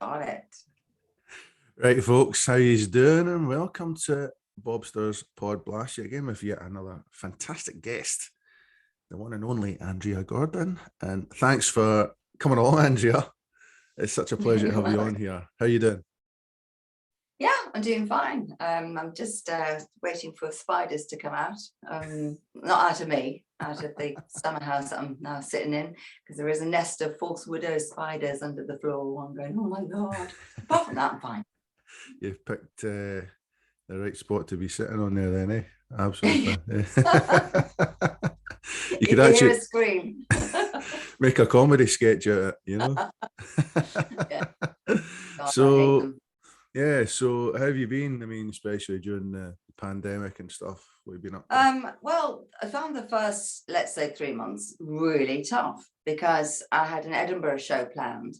Got it. Right, folks, how you doing? And welcome to Bobster's Pod Blast again with yet another fantastic guest, the one and only Andrea Gordon. And thanks for coming along, Andrea. It's such a pleasure to have you on here. How you doing? Yeah, I'm doing fine. I'm just waiting for spiders to come out. Not out of me, out of the summer house that I'm now sitting in, because there is a nest of false widow spiders under the floor. I'm going, oh my God. Apart from that, I'm fine. You've picked the right spot to be sitting on there then, eh? Absolutely. You could actually hear a scream. make a comedy sketch out of it, you know? Yeah. God, So how have you been? I mean, especially during the pandemic and stuff. What have you been up to? Well, I found the first, let's say, 3 months really tough because I had an Edinburgh show planned.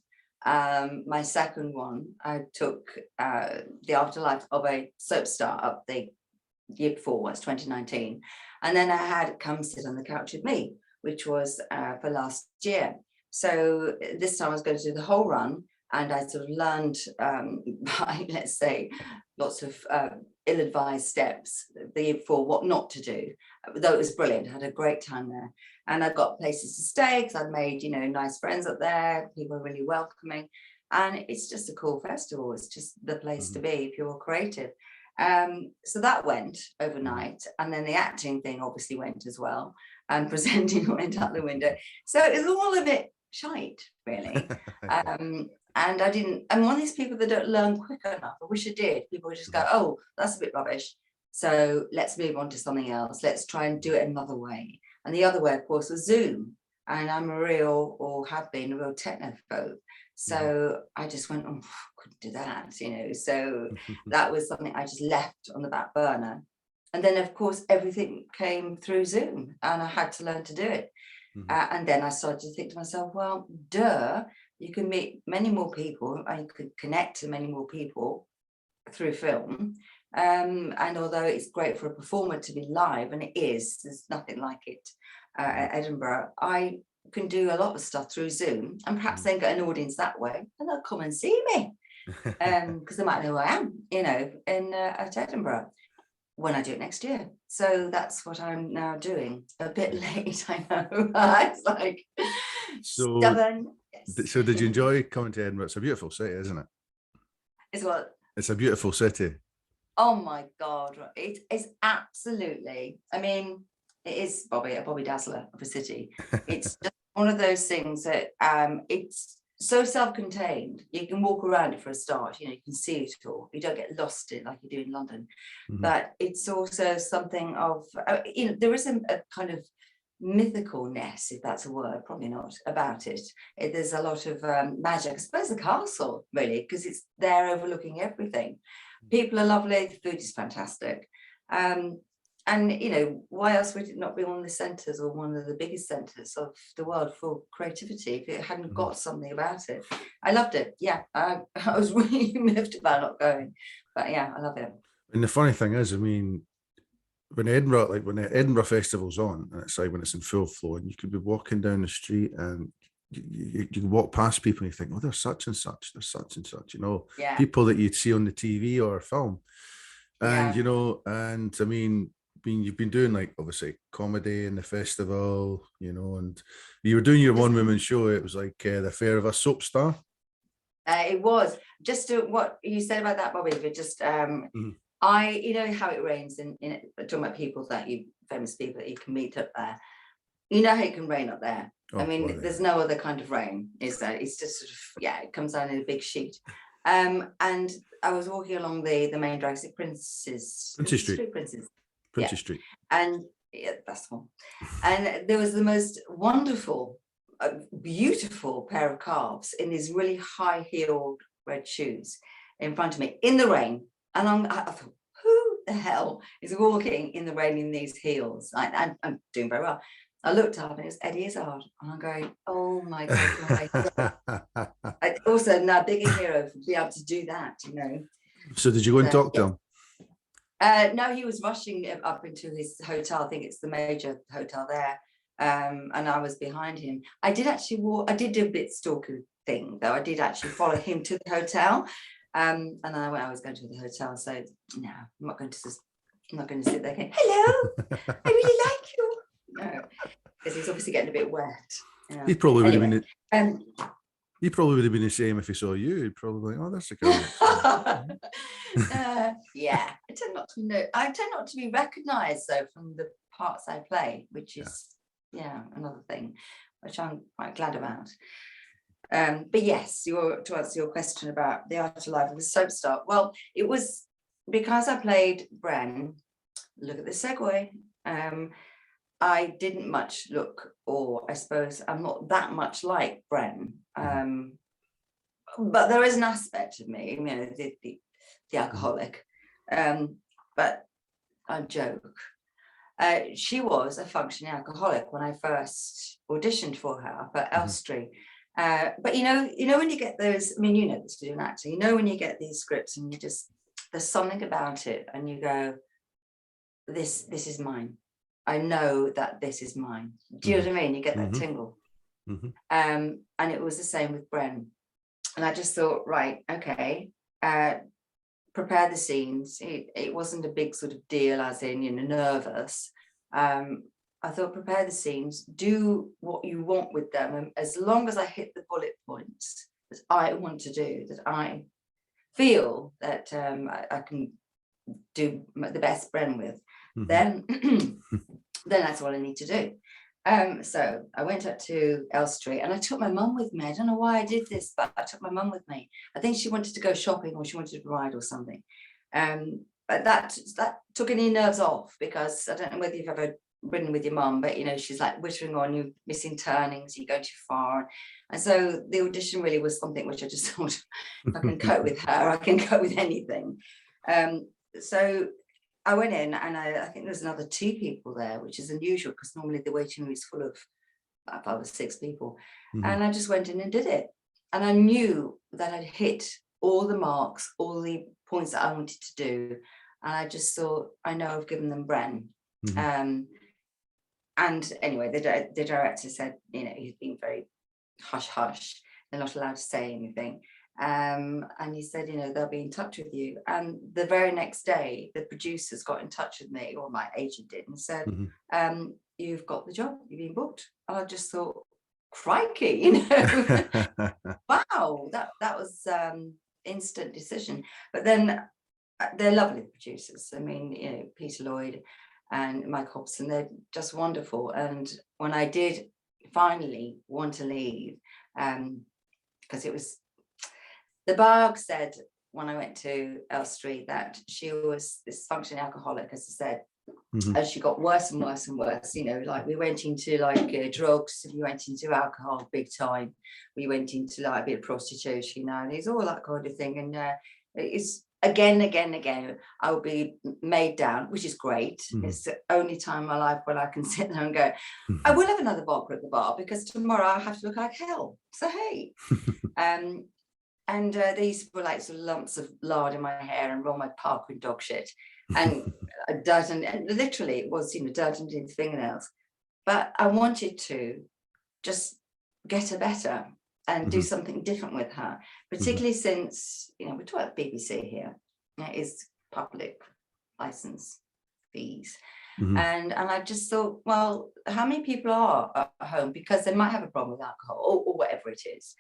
My second one, I took the afterlife of a soap star up the year before, was 2019. And then I had Come Sit on the Couch with Me, which was for last year. So this time I was going to do the whole run. And I sort of learned by, let's say, lots of ill-advised steps the year before what not to do, though it was brilliant. I had a great time there. And I got places to stay because I'd made, nice friends up there. People were really welcoming. And it's just a cool festival. It's just the place to be if you're creative. So that went overnight. And then the acting thing obviously went as well. And presenting went out the window. So it was all a bit shite, really. And I'm one of these people that don't learn quick enough. I wish I did. People would just go, oh, that's a bit rubbish. So let's move on to something else. Let's try and do it another way. And the other way, of course, was Zoom. And I'm a real technophobe. So I just went, oh, couldn't do that, So that was something I just left on the back burner. And then, of course, everything came through Zoom and I had to learn to do it. And then I started to think to myself, well, you can meet many more people and you could connect to many more people through film. And although it's great for a performer to be live, and it is, there's nothing like it at Edinburgh, I can do a lot of stuff through Zoom and perhaps then get an audience that way and they'll come and see me because they might know who I am, at Edinburgh when I do it next year. So that's what I'm now doing. A bit late, I know. It's like stubborn. So did you enjoy coming to Edinburgh? It's a beautiful city, isn't it? It's what? It's a beautiful city. Oh my God. It is absolutely, it is, Bobby, a Bobby Dazzler of a city. It's just one of those things that it's so self-contained. You can walk around it for a start, you can see it all. You don't get lost in it like you do in London. But it's also something of, there is a kind of mythicalness, if that's a word, probably not, about it. There's a lot of magic. I suppose the castle, really, because it's there overlooking everything. People are lovely, the food is fantastic. And, why else would it not be one of the centres or one of the biggest centres of the world for creativity if it hadn't got something about it? I loved it. Yeah, I was really miffed about not going. But yeah, I love it. And the funny thing is, when the Edinburgh Festival's on, and it's like when it's in full flow, and you could be walking down the street and you can walk past people and you think, oh, there's such and such, people that you'd see on the TV or film. And, you've been doing obviously comedy in the festival, and you were doing your one-woman show. It was like the affair of a soap star. It was just what you said about that, Bobby. But just how it rains in talking about famous people that you can meet up there. You know how it can rain up there. There's no other kind of rain, is there? It's just sort of, it comes down in a big sheet. And I was walking along the main drag, Princess Street. And that's one. And there was the most wonderful, beautiful pair of calves in these really high-heeled red shoes in front of me in the rain. And I thought, who the hell is walking in the rain in these heels? I'm doing very well. I looked up and it was Eddie Izzard. And I'm going, oh my God. Also, now bigger hero to be able to do that, So did you go and talk to him? No, he was rushing up into his hotel. I think it's the major hotel there. And I was behind him. I did actually do a bit thing, though. I did actually follow him to the hotel. And then I was going to the hotel, so no, I'm not going to sit there going, hello, I really like you. No, because he's obviously getting a bit wet. He probably would anyway, have been. He probably would have been the same if he saw you. He'd probably like, oh, that's a girl. Yeah, I tend not to be recognised though from the parts I play, which is another thing, which I'm quite glad about. But yes, to answer your question about the art of life of the soap star. Well, it was because I played Bren. Look at the segue. I didn't much look, or I suppose I'm not that much like Bren. But there is an aspect of me, the alcoholic. But I joke. She was a functioning alcoholic when I first auditioned for her up at Elstree. But when you get those, I mean, you know this to do an actor, when you get these scripts and there's something about it and you go, this is mine. I know that this is mine. Do you know what I mean? You get that tingle. And it was the same with Bren. And I just thought, right, okay, prepare the scenes. It wasn't a big sort of deal as in, nervous. I thought, prepare the scenes, do what you want with them. And as long as I hit the bullet points that I want to do, that I feel that I can do the best Bren with, then that's what I need to do. So I went up to Elstree and I took my mum with me. I don't know why I did this, but I took my mum with me. I think she wanted to go shopping or she wanted to ride or something. But that took any nerves off, because I don't know whether you've ever ridden with your mum, but she's like whittering on you, missing turnings, you go too far. And so the audition really was something which I just thought, if I can cope with her, I can cope with anything. So I went in and I think there's another 2 people there, which is unusual because normally the waiting room is full of 5 or 6 people. And I just went in and did it. And I knew that I'd hit all the marks, all the points that I wanted to do. And I just thought, I know I've given them Bren. And anyway, the director said, he's been very hush-hush. They're not allowed to say anything. And he said, they'll be in touch with you. And the very next day, the producers got in touch with me, or my agent did, and said, you've got the job, you've been booked. And I just thought, crikey, wow, that was instant decision. But then they're lovely, the producers. I mean, Peter Lloyd and Mike Hobson, they're just wonderful. And when I did finally want to leave, because it was, the Barg said when I went to Elstree that she was this functioning alcoholic, as I said, as she got worse and worse and worse. Like we went into drugs, we went into alcohol big time, we went into like a bit of prostitution, and it's all that kind of thing. And it's again, I will be made down, which is great. It's the only time in my life when I can sit there and go, I will have another vodka at the bar because tomorrow I have to look like hell. So hey. And these were like sort of lumps of lard in my hair and all my parkwood dog shit, and dirt, and literally it was dirt under the fingernails. But I wanted to just get her better and do something different with her, particularly since we're talking about BBC here. It is public license fees, and I just thought, well, how many people are at home because they might have a problem with alcohol or whatever it is.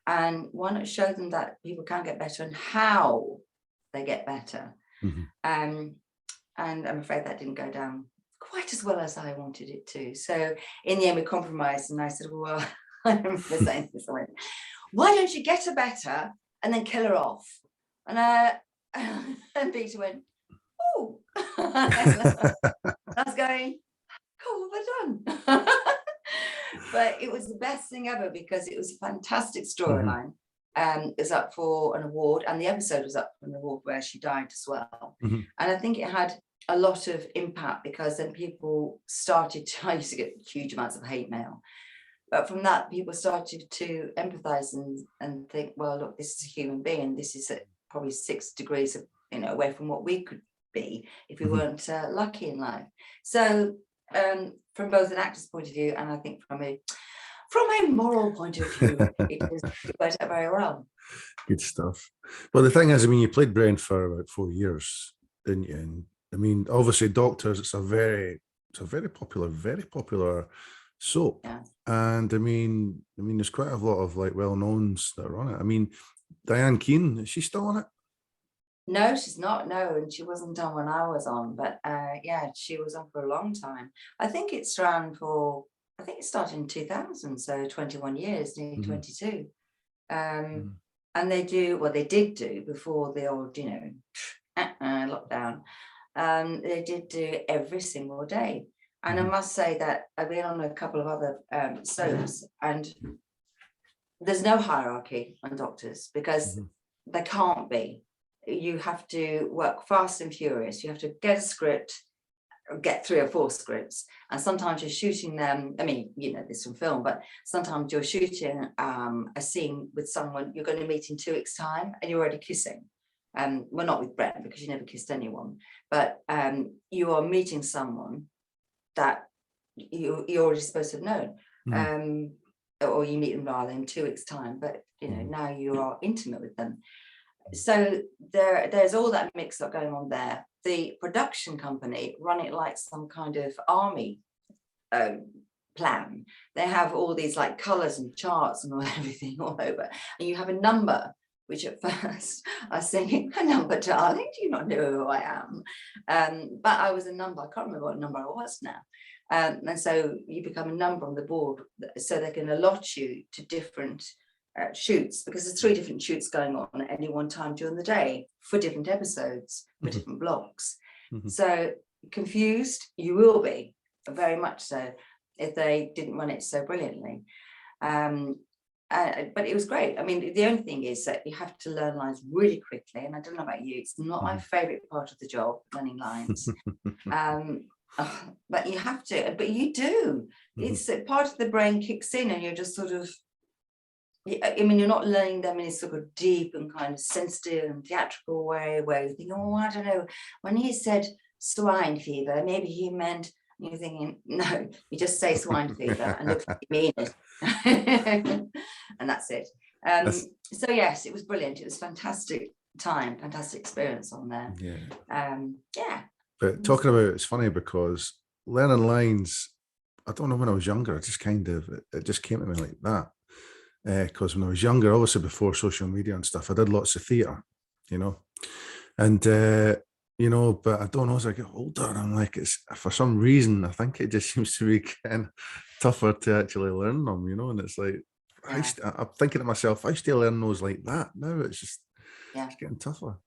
And why not show them that people can get better and how they get better? And I'm afraid that didn't go down quite as well as I wanted it to. So in the end, we compromised, and I said, well, I remember saying this, I went, why don't you get her better and then kill her off? And Peter went, oh. I was going, cool, well done. But it was the best thing ever because it was a fantastic storyline. It was up for an award, and the episode was up for an award where she died as well. And I think it had a lot of impact because then people started to, I used to get huge amounts of hate mail, but from that people started to empathize and think, well, look, this is a human being. This is probably 6 degrees of, away from what we could be if we weren't lucky in life. So from both an actor's point of view and I think from from a moral point of view, it worked out very well. Good stuff. Well, the thing is, I mean, you played Bren for about 4 years, didn't you? And I mean, obviously, Doctors, it's a very popular soap. Yeah. And I mean, there's quite a lot of like well-knowns that are on it. I mean, Diane Keane, is she still on it? No, she's not. No, and she wasn't on when I was on, but yeah, she was on for a long time. I think it started in 2000, so 21 years, nearly 22. And they did do before the old, lockdown. They did do every single day. And I must say that I've been on a couple of other soaps, and there's no hierarchy on Doctors because there can't be. You have to work fast and furious. You have to get a script, or get 3 or 4 scripts, and sometimes you're shooting them. I mean, you know this from film, but sometimes you're shooting a scene with someone you're going to meet in 2 weeks' time, and you're already kissing. Well, not with Brett because you never kissed anyone, but you are meeting someone that you're already supposed to have known, or you meet them rather in 2 weeks' time. But now you are intimate with them. So there's all that mix up going on there. The production company run it like some kind of army plan. They have all these like colors and charts and everything all over, and you have a number, which at first I was thinking, a number, darling, do you not know who I am? But I was a number. I can't remember what number I was now. And so you become a number on the board, so they can allot you to different shoots, because there's 3 different shoots going on at any one time during the day for different episodes, for different blocks. So confused you will be, very much so, if they didn't run it so brilliantly. But it was great. I mean, the only thing is that you have to learn lines really quickly, and I don't know about you, it's not my favorite part of the job, learning lines. But you have to, but you do. It's part of the brain kicks in, and you're just sort of, I mean, you're not learning them in a sort of deep and kind of sensitive and theatrical way where you think, oh, I don't know, when he said swine fever, maybe he meant, and you're thinking, no, you just say swine fever and look like you mean it. And that's it. So yes, it was brilliant. It was fantastic time, fantastic experience on there. Yeah. But talking about it's funny because learning lines, I don't know, when I was younger, it just came to me like that. Because when I was younger, obviously before social media and stuff, I did lots of theatre, and but I don't know, as I get older, I'm like, it's for some reason I think it just seems to be kind of tougher to actually learn them, and it's like I'm thinking to myself, I used to learn those like that. Now it's just it's getting tougher,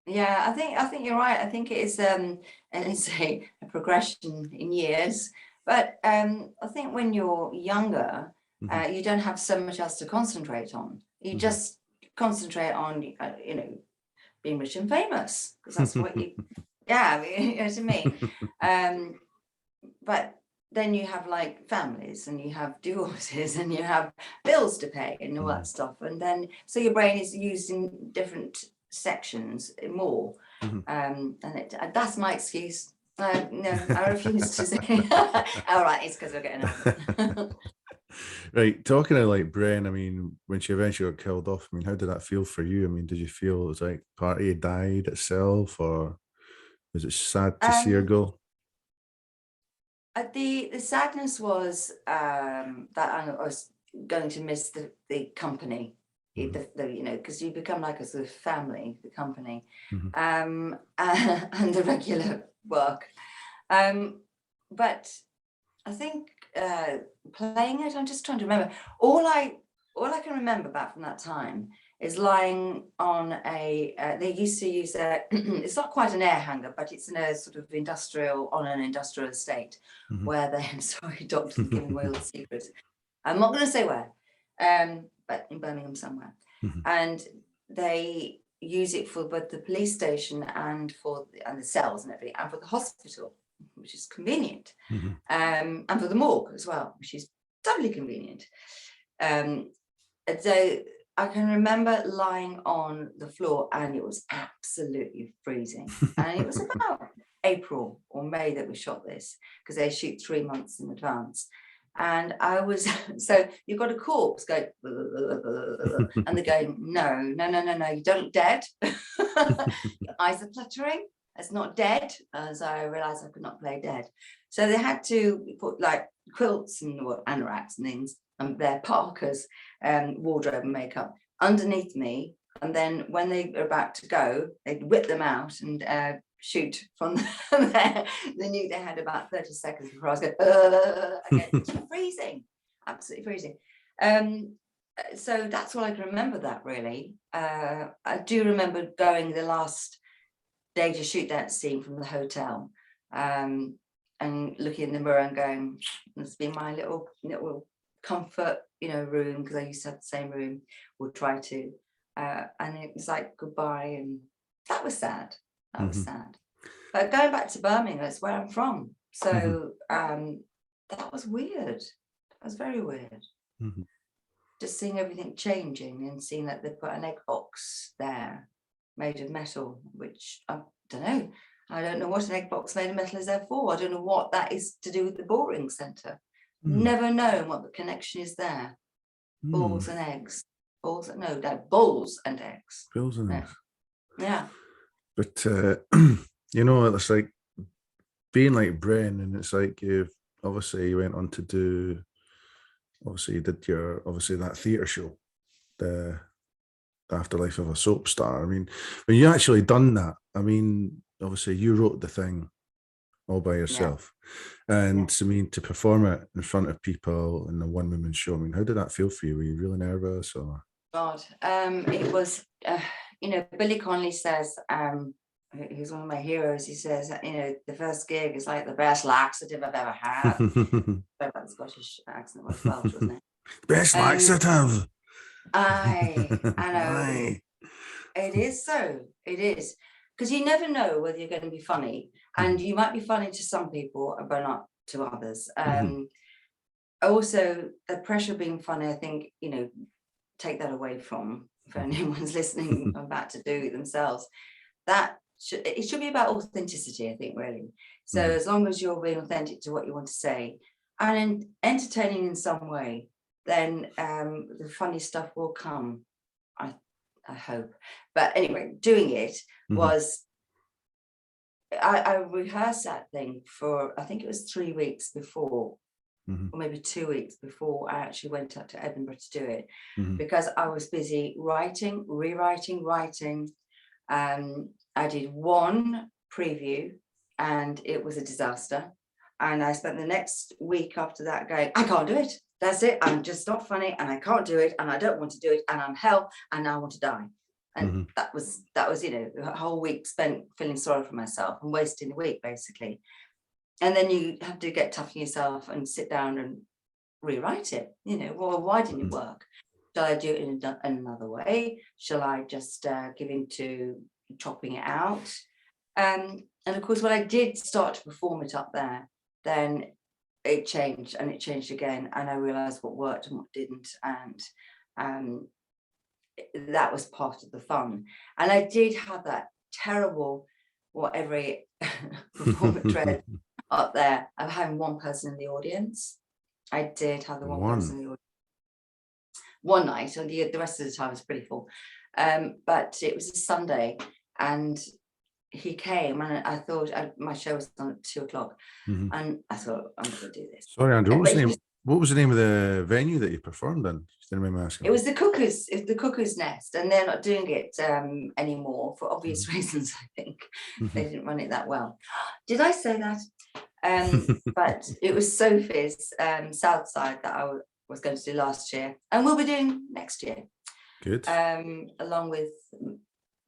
Yeah, I think you're right. I think it is it's a progression in years, but I think when you're younger, you don't have so much else to concentrate on. You just concentrate on, being rich and famous, because that's what you, you know what I mean? But then you have like families, and you have divorces, and you have bills to pay, and all that stuff. And then, so your brain is used in different sections more. And that's my excuse. No, I refuse to say. All right, it's because we're getting older. Right, talking of like Bren, I mean, when she eventually got killed off, I mean, how did that feel for you? I mean, did you feel it was like part of you died itself, or was it sad to see her go? The sadness was that I was going to miss the company, because you become like a sort of family, the company, and the regular work. But I think playing it, I'm just trying to remember. All I can remember back from that time is lying on they used to use it's not quite an air hanger, but it's in a sort of on an industrial estate where I'm sorry, doctor, I'm giving away all the secrets. I'm not going to say where, but in Birmingham somewhere. And they use it for both the police station and the cells and everything, and for the hospital, which is convenient, and for the morgue as well, which is doubly convenient. So I can remember lying on the floor, and it was absolutely freezing. And it was about April or May that we shot this, because they shoot 3 months in advance. And I was, so you've got a corpse going, and they're going, no, you don't look dead. Your eyes are fluttering. It's not dead. As I realized I could not play dead. So they had to put like quilts and anoraks and things, and their parkas, wardrobe and makeup underneath me. And then when they were about to go, they'd whip them out and shoot from there. They knew they had about 30 seconds before I was going, again. It's freezing, absolutely freezing. So that's all I can remember that really. I do remember going the last day to shoot that scene from the hotel, and looking in the mirror and going, this has been my little comfort, room, because I used to have the same room, or try to, and it was like goodbye, and that was sad. That was sad. But going back to Birmingham, that's where I'm from. So that was weird. That was very weird. Just seeing everything changing and seeing that they put an egg box there made of metal, which I don't know. I don't know what an egg box made of metal is there for. I don't know what that is to do with the boring centre. Never known what the connection is there. Balls and eggs. Bulls and eggs. Bulls and eggs. Yeah. But it's like being like Bren, and it's like you went on to do, you did that theatre show, the Afterlife of a Soap Star. I mean, when you actually done that, I mean, obviously you wrote the thing all by yourself, and I mean, to perform it in front of people in the one woman show, I mean, how did that feel for you? Were you really nervous or? God, it was, Billy Connolly says, he's one of my heroes. He says, the first gig is like the best laxative I've ever had. About the Scottish accent was Welsh, wasn't it? Best laxative. I know. It is so. It is. Because you never know whether you're going to be funny. And you might be funny to some people, but not to others. Also, the pressure of being funny, I think, take that away from, if anyone's listening about to do it themselves. It should be about authenticity, I think, really. So as long as you're being authentic to what you want to say and entertaining in some way, then the funny stuff will come, I hope. But anyway, doing it was, I rehearsed that thing for, I think it was 3 weeks before, or maybe 2 weeks before I actually went up to Edinburgh to do it, because I was busy writing, rewriting, writing. I did one preview and it was a disaster. And I spent the next week after that going, I can't do it. That's it. I'm just not funny and I can't do it and I don't want to do it and I'm hell and I want to die. And that was, a whole week spent feeling sorry for myself and wasting a week basically. And then you have to get tough on yourself and sit down and rewrite it. Well, why didn't it work? Shall I do it in another way? Shall I just give in to chopping it out? And of course, when I did start to perform it up there, then it changed and it changed again. And I realized what worked and what didn't. And that was part of the fun. And I did have that terrible, what every performer dread up there, of having one person in the audience. I did have the one person in the audience one night, and the rest of the time was pretty full. But it was a Sunday and he came and I thought, my show was on at 2:00 and I thought, I'm going to do this. Sorry, Andrew, what was the name of the venue that you performed in? Didn't remember asking. It was the Cuckoo's Nest, and they're not doing it anymore for obvious reasons. I think they didn't run it that well. Did I say that? But it was Sophie's South Side that I was going to do last year, and we'll be doing next year. Good. Along with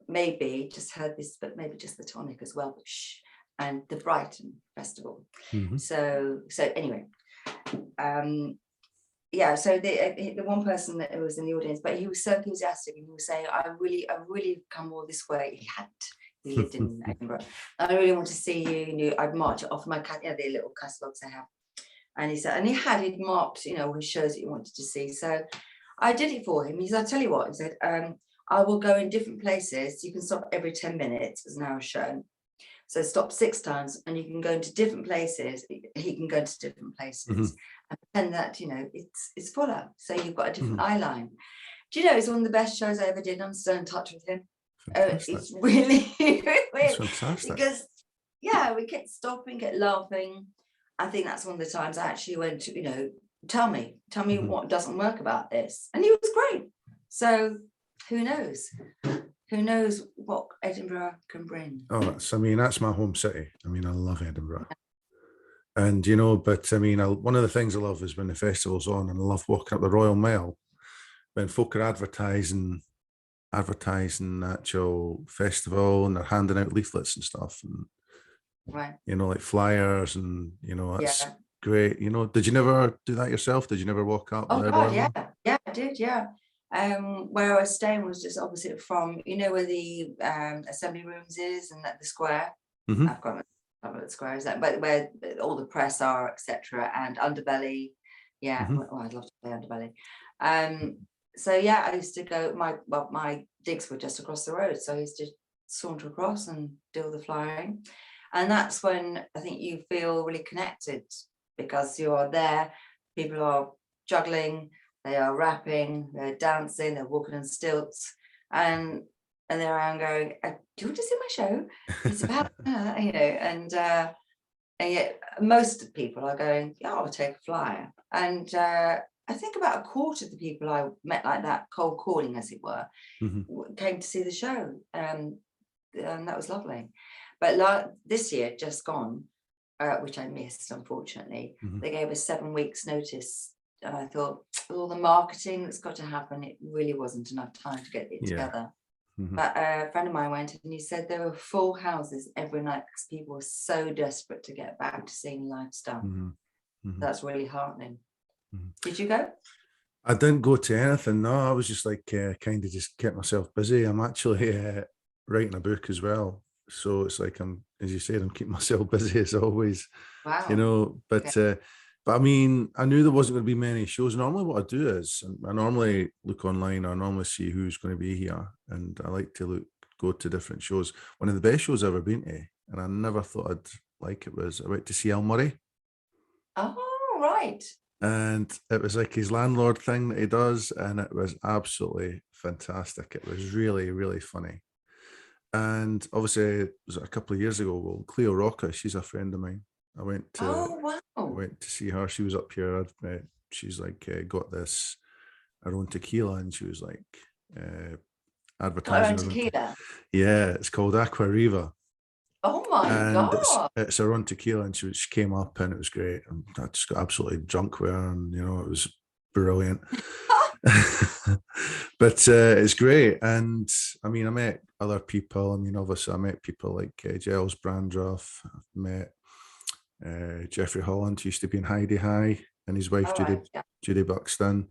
maybe just the Tonic as well, and the Brighton Festival. So anyway. So the one person that was in the audience, but he was so enthusiastic and he was saying, I really come all this way. He lived in Edinburgh. I really want to see you. I'd march it off my the little catalogues I have. And he said, he'd marked, his shows that he wanted to see. So I did it for him. He said, I'll tell you what, he said, I will go in different places. You can stop every 10 minutes as an hour show. So stop 6 times, and you can go into different places. He can go to different places, and pretend that, you know, it's fuller. So you've got a different eye line. Do you know, it's one of the best shows I ever did. I'm still in touch with him. It's really weird fantastic. because, yeah, we kept stopping, kept laughing. I think that's one of the times I actually went to, you know, tell me what doesn't work about this. And he was great. So who knows? Who knows what Edinburgh can bring? Oh, I mean, that's my home city. I mean, I love Edinburgh. And, you know, but I mean, one of the things I love is when the festival's on, and I love walking up the Royal Mile when folk are advertising the actual festival, and they're handing out leaflets and stuff, and Right. you know, like flyers, and you know, that's Yeah. great. You know, did you never do that yourself? Did you never walk up? Oh the God, Royal yeah. Mile? Yeah, I did, yeah. Where I was staying was just opposite from, you know, where the assembly rooms is, and at the square. I've got what the square is that, but where all the press are, etc. And Underbelly. Yeah, well, I'd love to play Underbelly. So yeah, I used to go, my digs were just across the road, so I used to saunter across and do all the flying. And that's when I think you feel really connected, because you are there, people are juggling, they are rapping, they're dancing, they're walking on stilts, and they're around going, do you want to see my show? It's about you know, and yet most people are going, yeah, I'll take a flyer. And I think about a quarter of the people I met like that, cold calling as it were, came to see the show, and that was lovely. But this year, just gone, which I missed, unfortunately, they gave us 7 weeks notice, and I thought, all the marketing that's got to happen, it really wasn't enough time to get it together. But a friend of mine went, and he said there were full houses every night because people were so desperate to get back to seeing live stuff. That's really heartening. Did you go? I didn't go to anything. No, I was just like kind of just kept myself busy. I'm actually writing a book as well, so it's like I'm, as you said, I'm keeping myself busy as always. Wow. You know, but I mean, I knew there wasn't going to be many shows. Normally, what I do is I normally look online. I normally see who's going to be here, and I like to go to different shows. One of the best shows I've ever been to, and I never thought I'd like it, was I went to see Al Murray. Oh, right. And it was like his landlord thing that he does, and it was absolutely fantastic. It was really, really funny. And obviously, it was a couple of years ago. Well, Cleo Rocca, she's a friend of mine. I went to see her. She was up here. She's like got this her own tequila, and she was like advertising her own tequila. Yeah, it's called Aqua Riva. Oh my And God. it's her own tequila, and she came up, and it was great. And I just got absolutely drunk with her, and you know, it was brilliant. But it's great. And I mean, I met other people. I mean, obviously I met people like Giles Brandreth. I've met Jeffrey Holland, who used to be in Heidi High, and his wife Judy Buxton,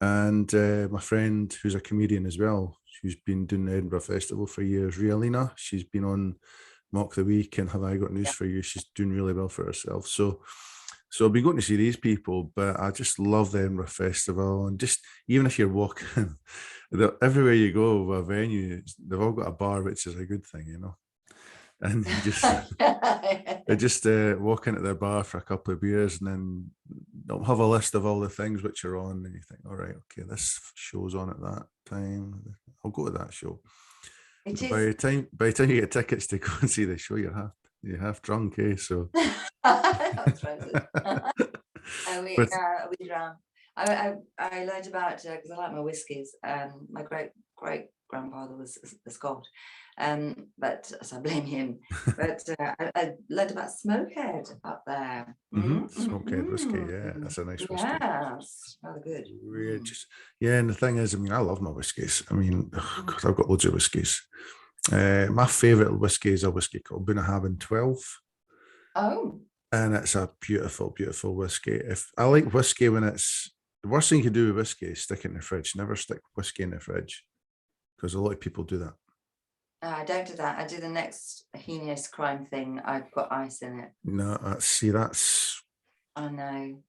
and my friend who's a comedian as well, who's been doing the Edinburgh Festival for years, Rialina. She's been on Mock the Week and Have I Got News for You. She's doing really well for herself. So I've been going to see these people, but I just love the Edinburgh Festival. And just, even if you're walking, everywhere you go, a venue, they've all got a bar, which is a good thing, you know. And you just walk into the bar for a couple of beers, and then they'll have a list of all the things which are on, and you think, all right, okay, this show's on at that time, I'll go to that show. By the time you get tickets to go and see the show, you're half drunk, eh? So That's right. We drown. I learned about, because I like my whiskies. My great grandfather was Scot, but so I blame him. But I learned about Smokehead up there. Smokehead whiskey, yeah, that's a nice whiskey. Yes, rather good. And the thing is, I mean, I love my whiskies. I mean, because I've got loads of whiskies. My favourite whiskey is a whiskey called Bunnahabhain 12. Oh. And it's a beautiful, beautiful whiskey. If I like whiskey when it's, the worst thing you can do with whiskey is stick it in the fridge. Never stick whiskey in the fridge, because a lot of people do that. I don't do that. I do the next heinous crime thing. I put ice in it. No, that's. I know.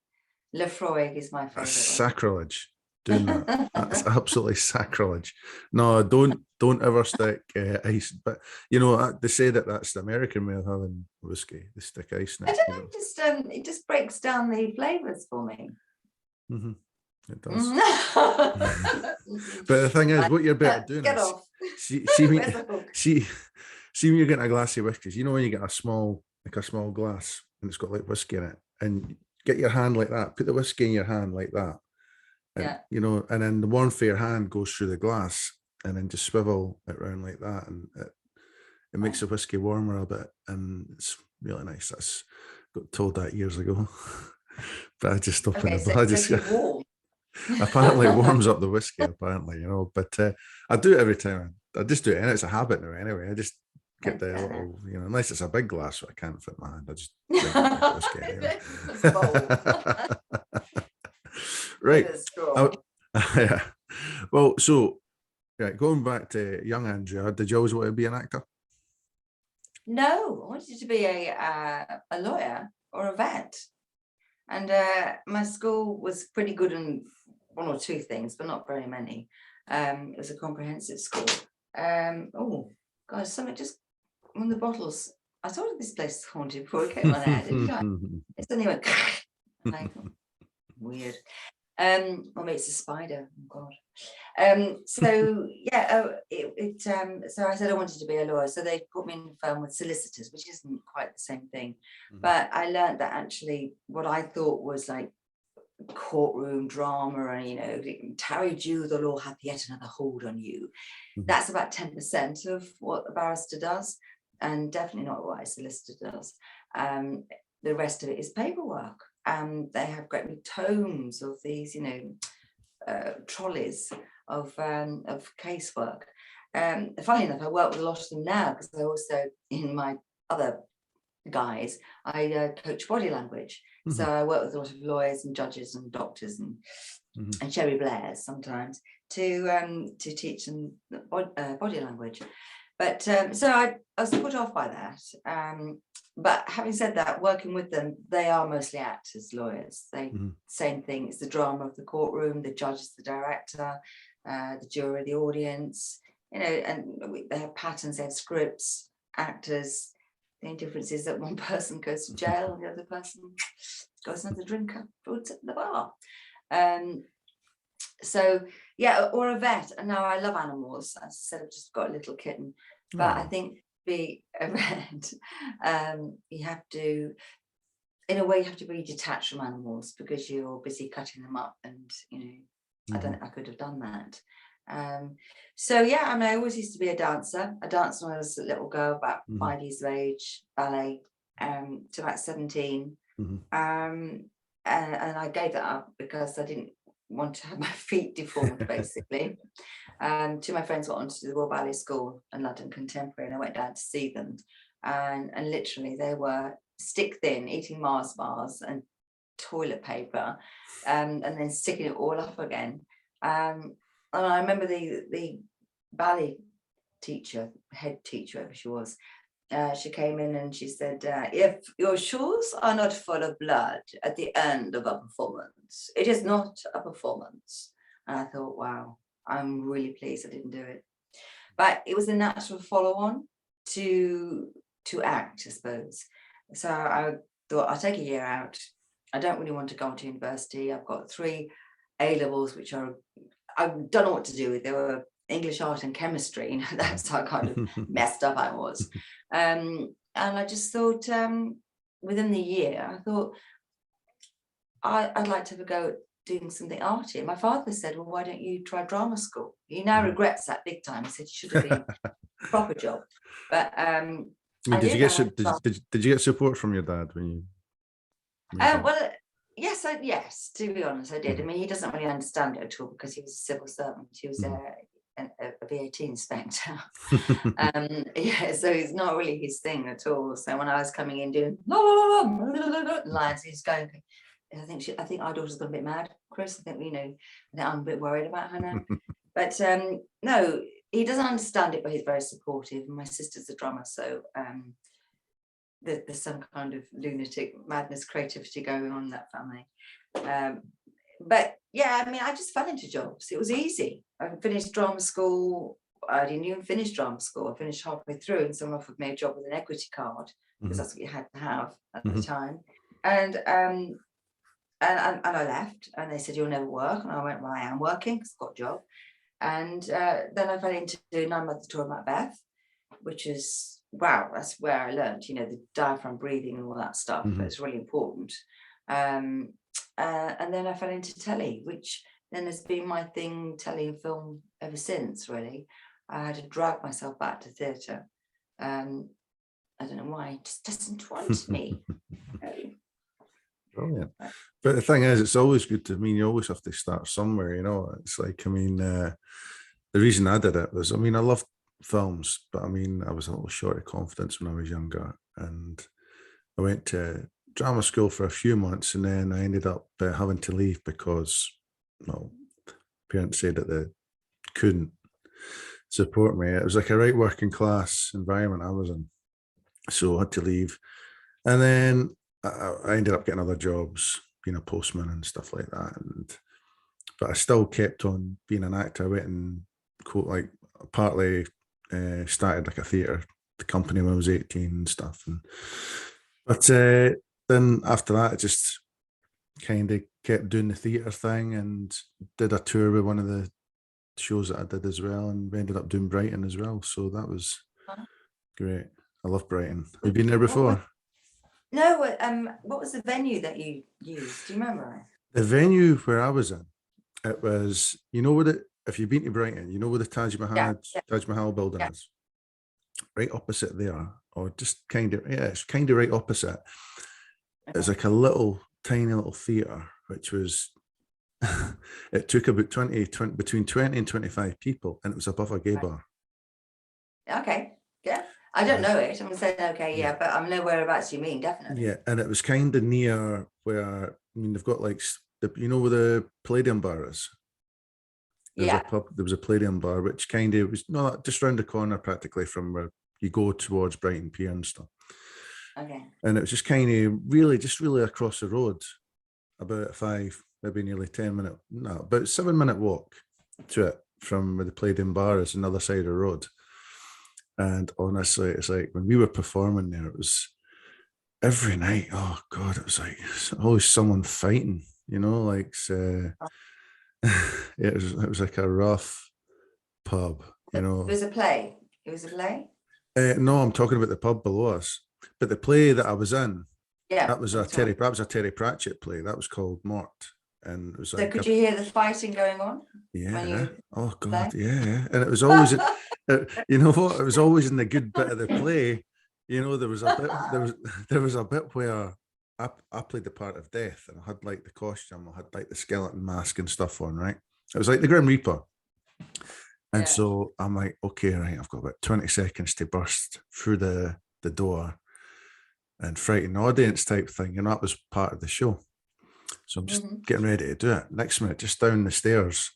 Lefroy is my favourite. Sacrilege. doing that. That's absolutely sacrilege. No, don't ever stick ice. But you know, they say that that's the American way of having whiskey. They stick ice in I it. don't You know, know. it just breaks down the flavors for me. Mm-hmm. It does. Mhm. But the thing is, what you're better doing Get is off. see when Where's the hook? see when you're getting a glass of whiskey. You know when you get a small glass and it's got like whiskey in it, and get your hand like that. Put the whiskey in your hand like that, and Yeah. you know, and then the warmth of your hand goes through the glass, and then just swivel it around like that, and it makes the whiskey warmer a bit, and it's really nice. That's got told that years ago, but I just stopped in Okay, the so bar. I it makes just you warm. apparently it warms up the whiskey. Apparently, you know, but I do it every time. I just do it, and it's a habit now. Anyway, I just get the little, you know, unless it's a big glass that I can't fit in my hand, I just drink a big whiskey anyway. Bowl Right. with a straw. Oh, yeah. Well, so right, going back to young Andrea, did you always want to be an actor? No, I wanted to be a lawyer or a vet. And my school was pretty good in one or two things, but not very many. It was a comprehensive school. Oh, God, something just one of the bottles. I thought this place was haunted before it came on air, didn't I? It suddenly went like, weird. Or maybe it's a spider. Oh God. So yeah, so I said I wanted to be a lawyer. So they put me in a firm with solicitors, which isn't quite the same thing. But I learned that actually what I thought was like courtroom drama and, you know, tarry you, the law hath yet another hold on you. That's about 10% of what a barrister does, and definitely not what a solicitor does. The rest of it is paperwork. They have great big tomes of these, you know, trolleys of casework. Funny enough, I work with a lot of them now because I also, in my other guise, I coach body language. So I work with a lot of lawyers and judges and doctors and Sherry Blairs sometimes to teach them body language. But so I was put off by that. But having said that, working with them, they are mostly actors, lawyers. They same thing. It's the drama of the courtroom. The judge is the director, the jury, the audience. You know, and they have patterns. They have scripts, actors. The only difference is that one person goes to jail and the other person goes and has a drink at the bar. So yeah, or a vet. And now I love animals. As I said, I've just got a little kitten. But I think be a vet, you have to, in a way, you have to be detached from animals because you're busy cutting them up, and you know, I could have done that. So yeah, I mean, I always used to be a dancer. I danced when I was a little girl, about 5 years of age, ballet, to about 17. And I gave that up because I didn't want to have my feet deformed, basically. Two of my friends went on to the Royal Ballet School and London Contemporary, and I went down to see them. And literally, they were stick thin, eating Mars bars and toilet paper, and then sticking it all up again. And I remember the ballet teacher, head teacher, whoever she was, she came in and she said, if your shoes are not full of blood at the end of a performance, it is not a performance. And I thought, wow, I'm really pleased I didn't do it. But it was a natural follow-on to act, I suppose. So I thought, I'll take a year out. I don't really want to go to university. I've got 3 A-levels, which I don't know what to do with. They were English, art and chemistry. You know, that's how kind of messed up I was. And I just thought, within the year, I thought, I'd like to have a go at doing something arty. My father said, well, why don't you try drama school? He now regrets that big time. He said, you should have been a proper job. But I mean, did you get support from your dad when you? Well, yes, yes. To be honest, I did. I mean, he doesn't really understand it at all because he was a civil servant. He was a VAT inspector. Yeah, so it's not really his thing at all. So when I was coming in doing lines, he's going, I think our daughter's got a bit mad, Chris. I think, you know, I'm a bit worried about her now. But no, he doesn't understand it, but he's very supportive. And my sister's a drummer, so there's some kind of lunatic madness creativity going on in that family. but yeah, I mean, I just fell into jobs. It was easy. I finished drama school. I didn't even finish drama school. I finished halfway through, and someone offered me a job with an equity card, because that's what you had to have at the time. And I left, and they said, "You'll never work." And I went, "Well, I am working because I've got a job." And then I fell into 9 Months Tour of Macbeth, which is, wow, that's where I learned, the diaphragm breathing and all that stuff. It's really important. And then I fell into telly, which then has been my thing, telly and film, ever since, really. I had to drag myself back to theatre. I don't know why, it just doesn't want me. Brilliant. But the thing is, it's always good to, you always have to start somewhere, It's like, the reason I did it was, I love films, but I was a little short of confidence when I was younger. And I went to drama school for a few months, and then I ended up having to leave because, parents said that they couldn't support me. It was like a right working class environment I was in. So I had to leave. And then I ended up getting other jobs, being a postman and stuff like that. But I still kept on being an actor. I went and partly started like a theatre company when I was 18 and stuff. But then after that, I just kind of kept doing the theatre thing and did a tour with one of the shows that I did as well, and we ended up doing Brighton as well. So that was great. I love Brighton. Have you been there before? No, what was the venue that you used? Do you remember? The venue where I was in, it was, if you've been to Brighton, where the Taj Mahal building is? Right opposite there, or just it's kind of right opposite. Okay. It's like a tiny little theatre, which was, it took about between 20 and 25 people, and it was above a gay bar. Okay, yeah. I don't know it. I'm saying okay, yeah, but I know whereabouts you mean, definitely. Yeah, and it was kind of near where, they've got like, where the Palladium bar is. There was a Palladium bar, which kind of was not just round the corner practically from where you go towards Brighton Pier and stuff. Okay. And it was just kind of really across the road, about maybe nearly 10-minute, about 7-minute walk to it from where the Palladium bar is, another side of the road. And honestly, it's like when we were performing there, it was every night. Oh God, it was like always someone fighting, it was like a rough pub, It was a play. It was a play? No, I'm talking about the pub below us. But the play that I was in, that was a Terry Pratchett play. That was called Mort. And it was like, so could you hear the fighting going on? Yeah. Oh God, yeah. And it was always, you know what? It was always in the good bit of the play. There was a bit where I played the part of Death, and I had like the costume, I had like the skeleton mask and stuff on, right? It was like the Grim Reaper. And so I'm like, okay, right, I've got about 20 seconds to burst through the door and frighten the audience type thing. And that was part of the show. So I'm just getting ready to do it. Next minute, just down the stairs,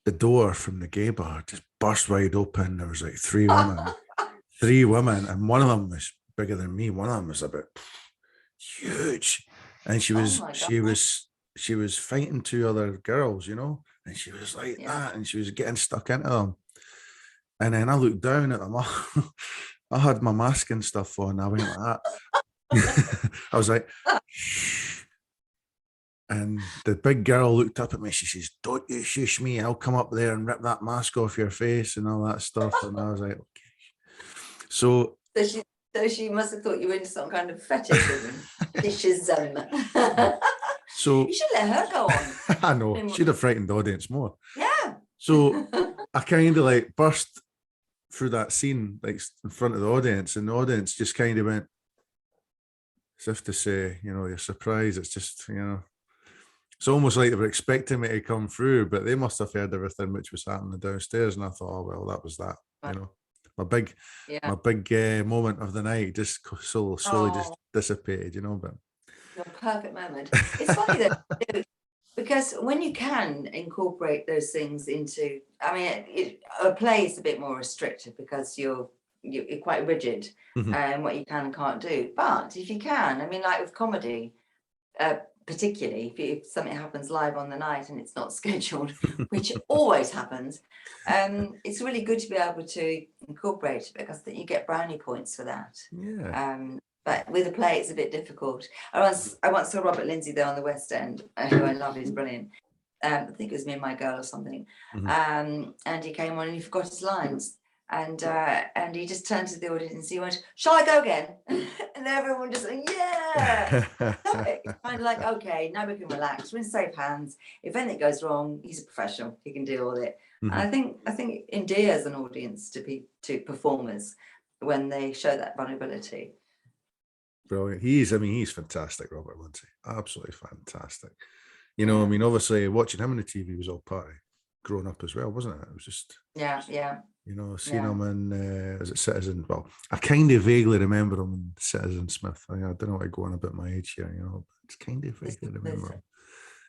the door from the gay bar just burst wide open. There was like three women, and one of them was bigger than me. One of them was about huge. And she was fighting two other girls, and she was like that, and she was getting stuck into them. And then I looked down at them. I had my mask and stuff on. I went like that. I was like, shh. And the big girl looked up at me. She says, "Don't you shush me. I'll come up there and rip that mask off your face and all that stuff." And I was like, okay. So she must have thought you were into some kind of fetishism. So you should let her go on. I know. She'd have frightened the audience more. Yeah. So I kind of like burst through that scene, like in front of the audience, and the audience just kind of went, as if to say, you're surprised. It's just, it's almost like they were expecting me to come through, but they must have heard everything which was happening downstairs. And I thought, oh, well, that was that, my big moment of the night just slowly just dissipated, but. Your perfect moment. It's funny though, because when you can incorporate those things into, a play is a bit more restricted because you're quite rigid in what you can and can't do. But if you can, like with comedy, particularly if something happens live on the night and it's not scheduled, which always happens, it's really good to be able to incorporate it, because you get brownie points for that. Yeah. But with a play, it's a bit difficult. I once saw Robert Lindsay there on the West End, who I love, he's brilliant. I think it was Me and My Girl or something. And he came on and he forgot his lines. And he just turned to the audience and he went, "Shall I go again?" And everyone just went, "Yeah." It's kind of like, okay, now we can relax. We're in safe hands. If anything goes wrong, he's a professional. He can deal with it. And I think it endears an audience to performers when they show that vulnerability. Brilliant. He's fantastic, Robert Lindsay. Absolutely fantastic. You know, I mean, obviously watching him on the TV was all part of growing up as well, wasn't it? It was just, yeah. you know, seeing him in, is it Citizen? Well, I kind of vaguely remember him in Citizen Smith. I don't know what I go on about my age here, you know, but it's kind of vaguely remember him.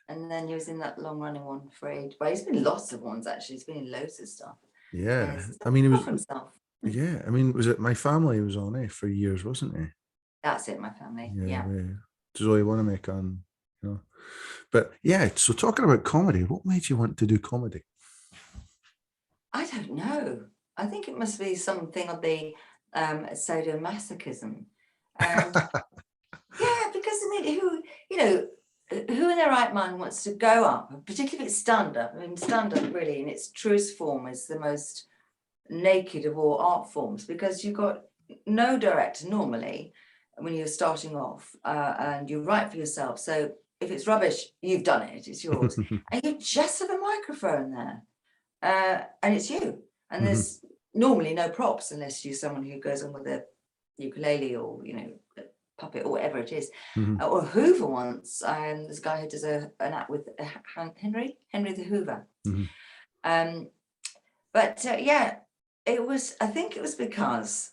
And then he was in that long running one for age. Well, he's been in lots of ones actually. He's been in loads of stuff. Yeah. I mean, he was himself. Yeah, I mean, was it My Family he was on for years, wasn't he? That's it, My Family. Yeah. Zoe Wanamaker, you know. But yeah, so talking about comedy, what made you want to do comedy? I don't know. I think it must be something of the sadomasochism. Yeah, because I mean, who in their right mind wants to go up, particularly if it's stand-up? I mean, stand-up really in its truest form is the most naked of all art forms, because you've got no director normally when you're starting off, and you write for yourself. So if it's rubbish, you've done it, it's yours. And you just have a microphone there, and it's you. And there's normally no props unless you're someone who goes on with a ukulele or, a puppet or whatever it is. Or Hoover once, this guy who does an act with Henry the Hoover. But yeah, I think it was because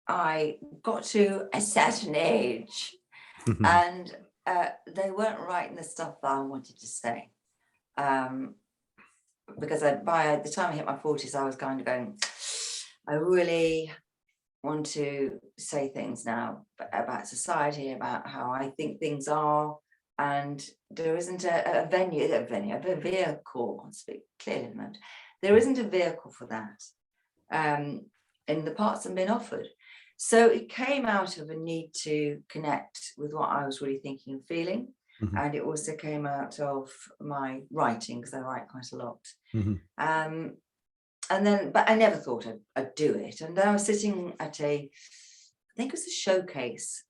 I got to a certain age and they weren't writing the stuff that I wanted to say. Because by the time I hit my 40s, I was kind of going, I really want to say things now about society, about how I think things are. And there isn't a vehicle, I'll speak clearly in a moment. There isn't a vehicle for that in the parts that have been offered. So it came out of a need to connect with what I was really thinking and feeling. And it also came out of my writing, because I write quite a lot. But I never thought I'd do it. And then I was sitting at I think it was a showcase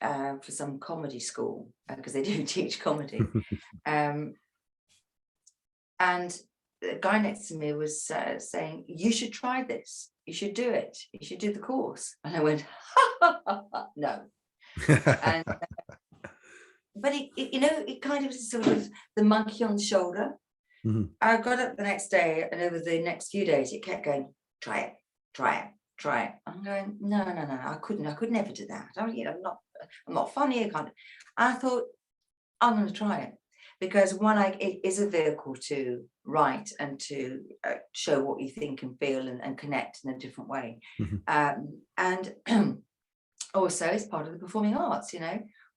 for some comedy school, because they do teach comedy. And the guy next to me was saying, "You should try this. You should do it. You should do the course." And I went, "No." And, but it kind of sort of the monkey on the shoulder. I got up the next day, and over the next few days, it kept going, "Try it, try it, try it." I'm going, no, I could never do that. I'm not funny. I can't. I thought, I'm going to try it, because it is a vehicle to write and to show what you think and feel and connect in a different way. And also it's part of the performing arts,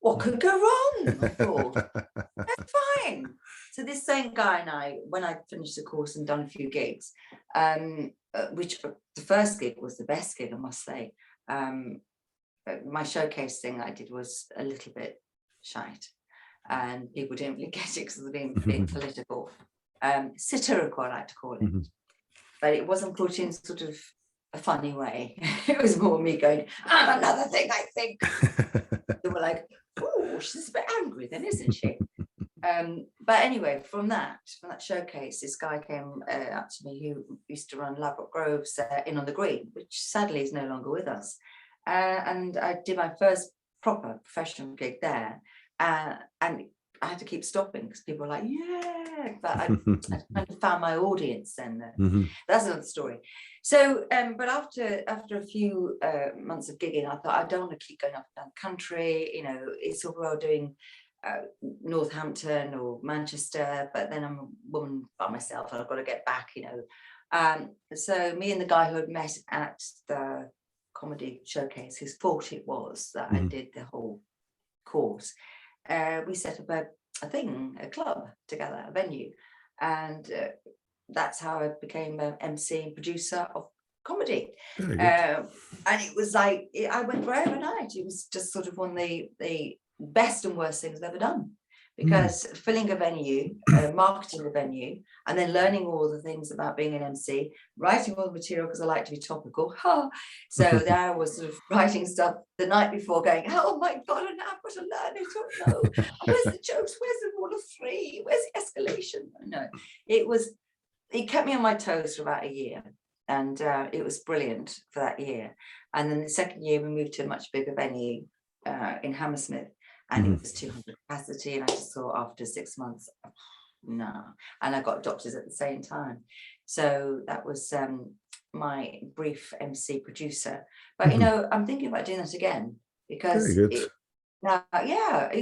what could go wrong? I thought, that's fine. So this same guy and I, when I finished the course and done a few gigs, which the first gig was the best gig, I must say. My showcase thing I did was a little bit shite, and people didn't really get it because of being political. Satirical, I like to call it. But it wasn't put in sort of a funny way. It was more me going, "And another thing I think." They were like, "Oh, she's a bit angry then, isn't she?" But anyway, from that showcase, this guy came up to me who used to run Ladbroke Grove's Inn on the Green, which sadly is no longer with us. And I did my first proper professional gig there. And I had to keep stopping because people were like, "Yeah," but I kind of found my audience then. That's another story. So, but after a few months of gigging, I thought, I don't want to keep going up and down the country. It's all well doing Northampton or Manchester, but then I'm a woman by myself and I've got to get back. So me and the guy who had met at the comedy showcase, whose fault it was that I did the whole course, we set up a club together, a venue, and that's how I became an MC and producer of comedy. Very good. And it was like, I went for overnight. It was just sort of one of the best and worst things I've ever done, because filling a venue, marketing a venue, and then learning all the things about being an MC, writing all the material because I like to be topical. So there I was sort of writing stuff the night before, going, oh my God, and now I've got to learn it. Oh no, where's the jokes? Where's the rule of three? Where's the escalation? No, it kept me on my toes for about a year. And it was brilliant for that year. And then the second year we moved to a much bigger venue in Hammersmith, and it was 200 capacity. And I just thought after 6 months, no. And I got doctors at the same time. So that was my brief MC producer. But, you know, I'm thinking about doing that again, because it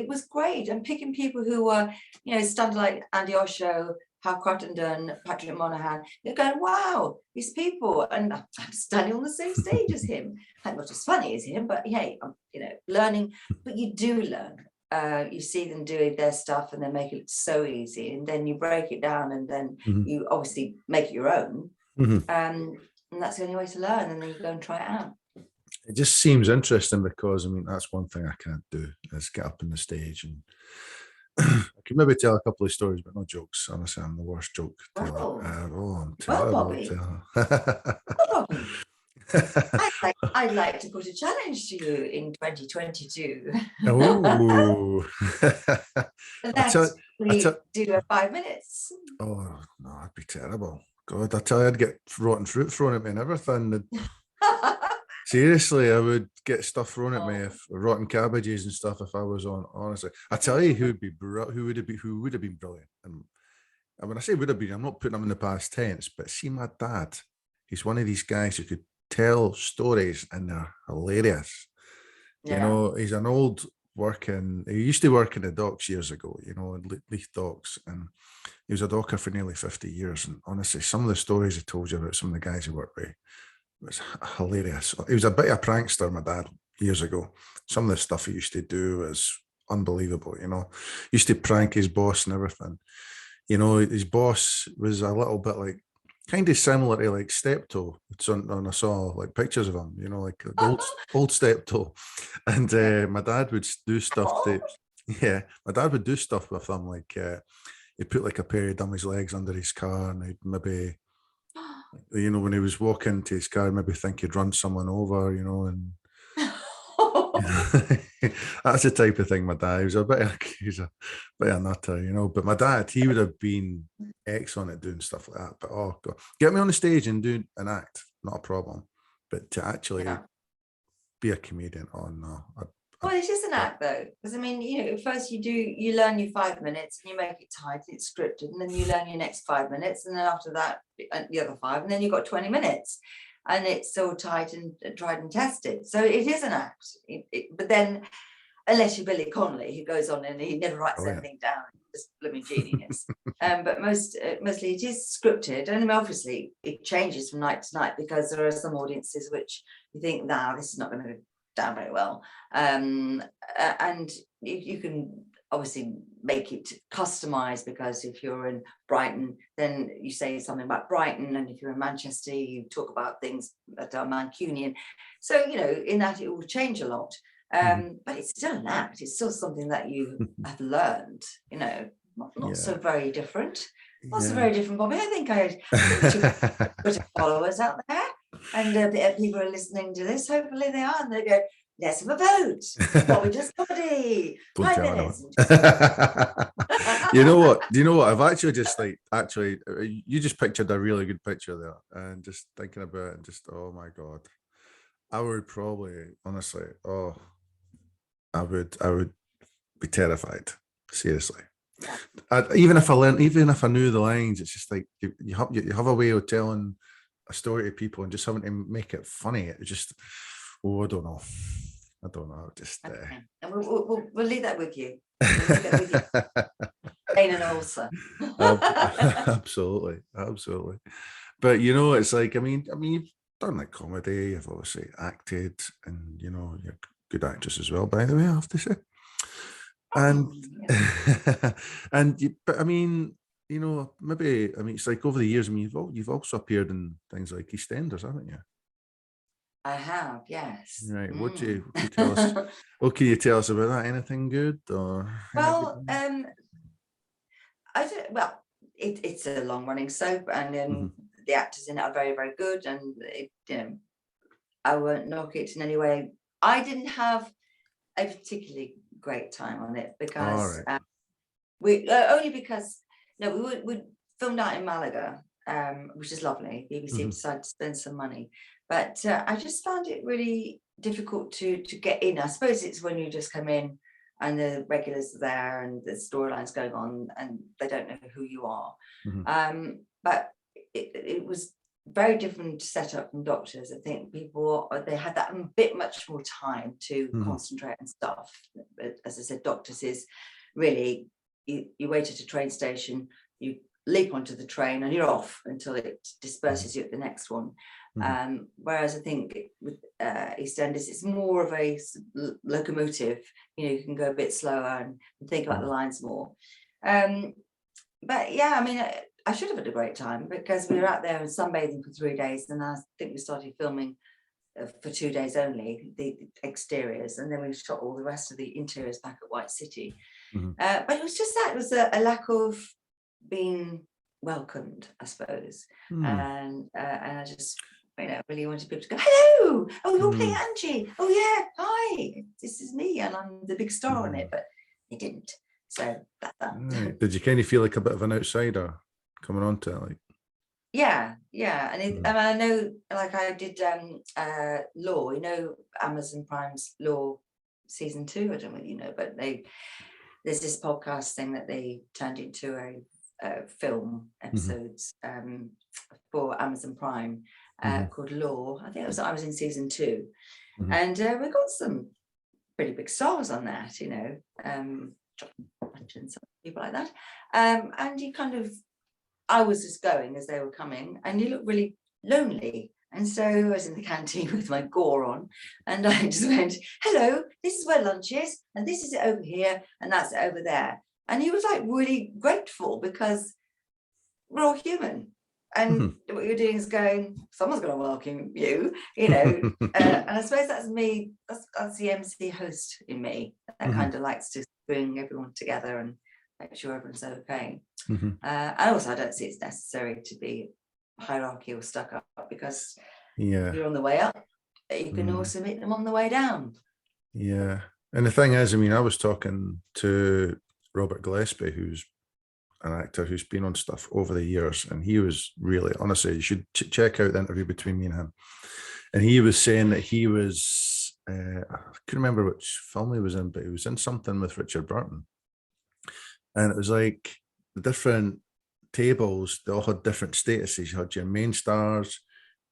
was great. And picking people who were, you know, stunned like Andy Osho, Hal Crittenden, Patrick Monahan, they're going, wow, these people, and I'm standing on the same stage as him. I'm not as funny as him, but hey, I'm, you know, learning. But you do learn. You see them doing their stuff, and they make it so easy, and then you break it down, and then you obviously make it your own. And that's the only way to learn. And then you go and try it out. It just seems interesting, because I mean, that's one thing I can't do, is get up on the stage. And I could maybe tell a couple of stories, but no jokes. Honestly, I'm the worst joke teller. I'm terrible. Bobby. I'd like to put a challenge to you in 2022. Oh, do 5 minutes. Oh no, I'd be terrible. God, I tell you, I'd get rotten fruit thrown at me and everything. Seriously, I would get stuff thrown at me, if rotten cabbages and stuff, if I was on. Honestly, I tell you, who would have been brilliant. And when I say would have been, I'm not putting him in the past tense, but see, my dad, he's one of these guys who could tell stories and they're hilarious. You know, he's an old he used to work in the docks years ago, you know, in Leith docks, and he was a docker for nearly 50 years. And honestly, some of the stories he told you about some of the guys he worked with, was hilarious. He was a bit of a prankster, my dad, years ago. Some of the stuff he used to do was unbelievable, you know. He used to prank his boss and everything. You know, his boss was a little bit like, kind of similar to like Steptoe. And I saw like pictures of him, you know, like the old Steptoe. And my dad would do stuff my dad would do stuff with him, like he'd put like a pair of dummies' legs under his car, and he'd maybe, you know, when he was walking to his car, maybe think he'd run someone over, you know, and that's the type of thing my dad, he was a bit of a nutter, you know. But my dad, he would have been excellent at doing stuff like that. But oh God, get me on the stage and do an act, not a problem. But to actually be a comedian, oh no. Well, it is an act though, because I mean, you know, first you learn your 5 minutes and you make it tight, it's scripted, and then you learn your next 5 minutes, and then after that the other 5, and then you've got 20 minutes, and it's so tight and tried and tested. So it is an act. But then, unless you're Billy Connolly, who goes on and he never writes anything down, just blooming genius. But mostly it is scripted, and obviously it changes from night to night, because there are some audiences which you think, nah, this is not going to go down very well, and you can obviously make it customized, because if you're in Brighton, then you say something about Brighton, and if you're in Manchester, you talk about things that are Mancunian. So, you know, in that it will change a lot, but it's still an act. It's still something that you have learned, you know, not so very different. Not so very different, Bobby. I think I had Twitter followers out there, and people are listening to this. Hopefully they are, and they go, let's have a vote. Bobby just comedy. 5 minutes. You know what? Do you know what? I've actually you just pictured a really good picture there, and just thinking about it, and just, oh my God, I would probably, honestly, I would be terrified. Seriously. Even if I knew the lines, it's just like you have a way of telling a story to people and just having to make it funny. It just, I don't know. Just okay. And we'll leave that with you. Pain and ulcer. Absolutely. But you know, it's like, I mean, you've done like comedy, you've obviously acted, and you know, you're a good actress as well, by the way, I have to say. And Oh, yeah. and but I mean, maybe it's like over the years. I mean, you've also appeared in things like EastEnders, haven't you? I have, yes. Right. Mm. What can you tell us? What can you tell us about that? Anything good or any good? Well, I don't. Well, it's a long-running soap, and Mhm. the actors in it are very, very good, and I won't knock it in any way. I didn't have a particularly great time on it All because right. we only because no, we filmed out in Malaga, which is lovely. BBC Mhm. decided to spend some money, but I just found it really difficult to get in. I suppose it's when you just come in and the regulars are there and the storylines going on and they don't know who you are. Mhm. But it was very different setup from Doctors. I think people they had that bit much more time to Mhm. concentrate and stuff. But as I said, Doctors is really you wait at a train station, you leap onto the train and you're off until it Mhm. disperses you at the next one. Mhm. Whereas I think with EastEnders, it's more of a locomotive. You can go a bit slower and think about the Mhm. lines more. But yeah, I mean, I should have had a great time because we were out there and sunbathing for 3 days, and I think we started filming for 2 days only, the exteriors, and then we shot all the rest of the interiors back at White City. Mhm. But it was just that it was a lack of being welcomed, I suppose, Mhm. and I just really wanted people to go, hello, oh, you're playing Mhm. Angie, oh yeah, hi, this is me, and I'm the big star on it, Mhm. but they didn't. So that. Right. Did you kind of feel like a bit of an outsider coming onto it? Like, Yeah, Mhm. and I know, like I did Law, Amazon Prime's Law season 2. I don't know whether you know, but there's this podcast thing that they turned into a film Mhm. episodes for Amazon Prime Mhm. called Law. I think I was in season 2, Mhm. and we got some pretty big stars on that, John Hutchins, people like that, and you kind of I was just going as they were coming, and you look really lonely. And so I was in the canteen with my gore on, and I just went, hello, this is where lunch is, and this is it over here, and that's it over there. And he was like really grateful because we're all human. And Mhm. what you're doing is going, someone's going to welcome you, and I suppose that's me, that's the MC host in me that Mhm. kind of likes to bring everyone together and make sure everyone's okay. Mhm. And also, I don't see it's necessary to be hierarchy or stuck up because if Yeah. you're on the way up, you can Mm. also meet them on the way down. Yeah. And the thing is, I mean, I was talking to Robert Gillespie, who's an actor who's been on stuff over the years, and he was really, honestly, you should check out the interview between me and him. And he was saying that he was, I couldn't remember which film he was in, but he was in something with Richard Burton. And it was like the different tables, they all had different statuses. You had your main stars,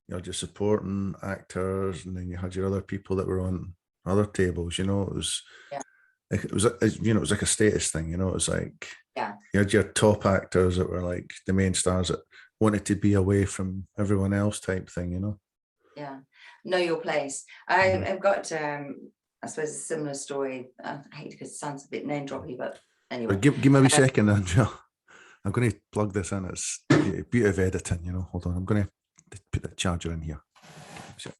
you had your supporting actors, and then you had your other people that were on other tables. It was Yeah, it was it was like a status thing. It was like yeah, you had your top actors that were like the main stars that wanted to be away from everyone else type thing. yeah. Know your place. Mhm. I've got, I suppose, a similar story. I hate because it sounds a bit name droppy, but So anyway. give me a wee Uh, second, Andrea. I'm going to plug this in. It's the beauty of editing. Hold on. I'm going to put the charger in here. So,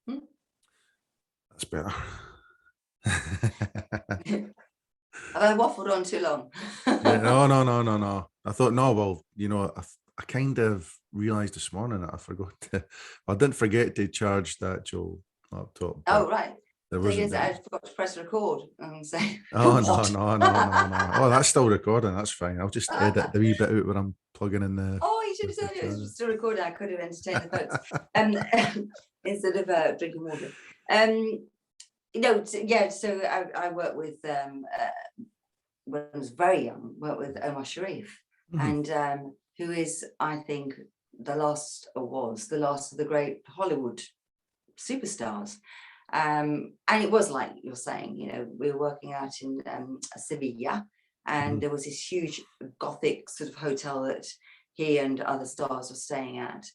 hmm? that's better. Have I waffled on too long? Yeah, no. I thought, no, well, I kind of realized this morning that I forgot to, I didn't forget to charge the actual laptop, but Oh, right. there So wasn't yes, I any. forgot to press record and say, Oh, no, what? no, no, no, no. Oh, that's still recording. That's fine. I'll just edit the wee bit out where I'm plugging in Oh, you should the, have the told me it charger. was still recording. I could have entertained the folks instead of drinking water. So I worked with when I was very young. Worked with Omar Sharif, Mhm. and who is, I think, was the last of the great Hollywood superstars. And it was like you're saying, you know, we were working out in Sevilla, and there was this huge Gothic sort of hotel that he and other stars were staying at.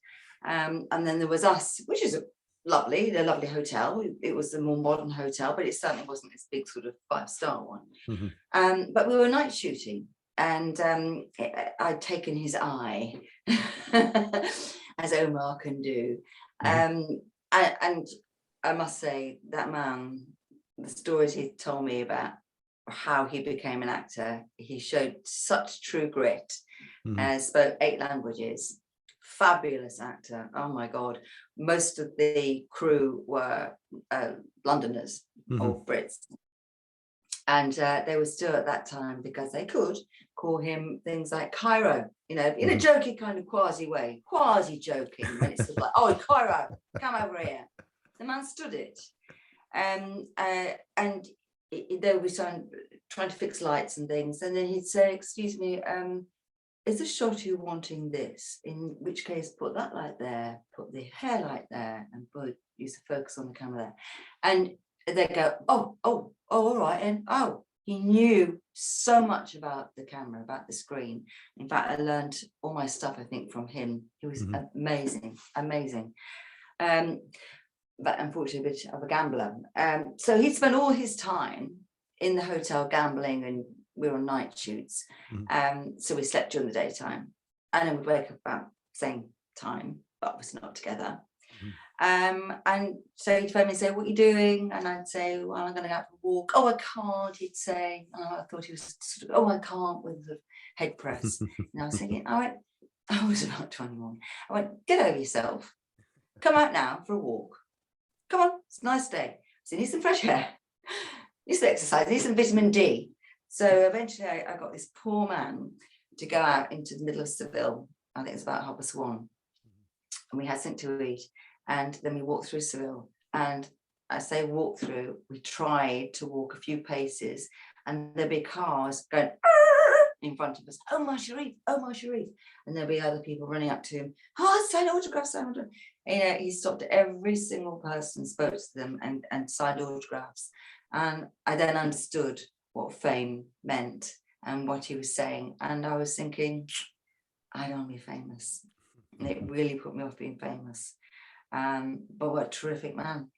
And then there was us, which is a lovely hotel. It was a more modern hotel, but it certainly wasn't this big sort of 5-star one. But we were night shooting, and I'd taken his eye, as Omar can do. And I must say, that man, the stories he told me about how he became an actor, he showed such true grit, spoke 8 languages, fabulous actor. Oh my God. Most of the crew were Londoners or Brits. And they were still at that time, because they could call him things like Cairo, you know, in a jokey kind of quasi joking. And it's sort of like, oh, Cairo, come over here. The man stood it. And they were trying to fix lights and things. And then he'd say, excuse me, is the shot you wanting this? In which case, put that light there, put the hair light there, and use the focus on the camera there. And they go, oh, all right. And he knew so much about the camera, about the screen. In fact, I learned all my stuff, I think, from him. He was amazing. But unfortunately, a bit of a gambler. So he'd spend all his time in the hotel gambling, and we were on night shoots. So we slept during the daytime, and then we'd wake up about the same time, but obviously not together. And so he'd phone me and say, what are you doing? And I'd say, well, I'm going to go out for a walk. Oh, I can't, he'd say. I thought he was sort of, oh, I can't, with the head press. And I was thinking, I was about 21. I went, get over yourself. Come out now for a walk. Come on, it's a nice day. So you need some fresh air. Need some exercise, need some vitamin D. So eventually I got this poor man to go out into the middle of Seville. I think it was about 1:30. And we had something to eat. And then we walked through Seville. And I say walk through, we tried to walk a few paces, and there'd be cars going in front of us. Omar Sharif, Omar Sharif. And there'd be other people running up to him. Oh, sign autographs, sign autographs. And, you know, he stopped every single person, spoke to them, and signed autographs. And I then understood what fame meant and what he was saying. And I was thinking, I don't want to be famous. And it really put me off being famous. But what a terrific man.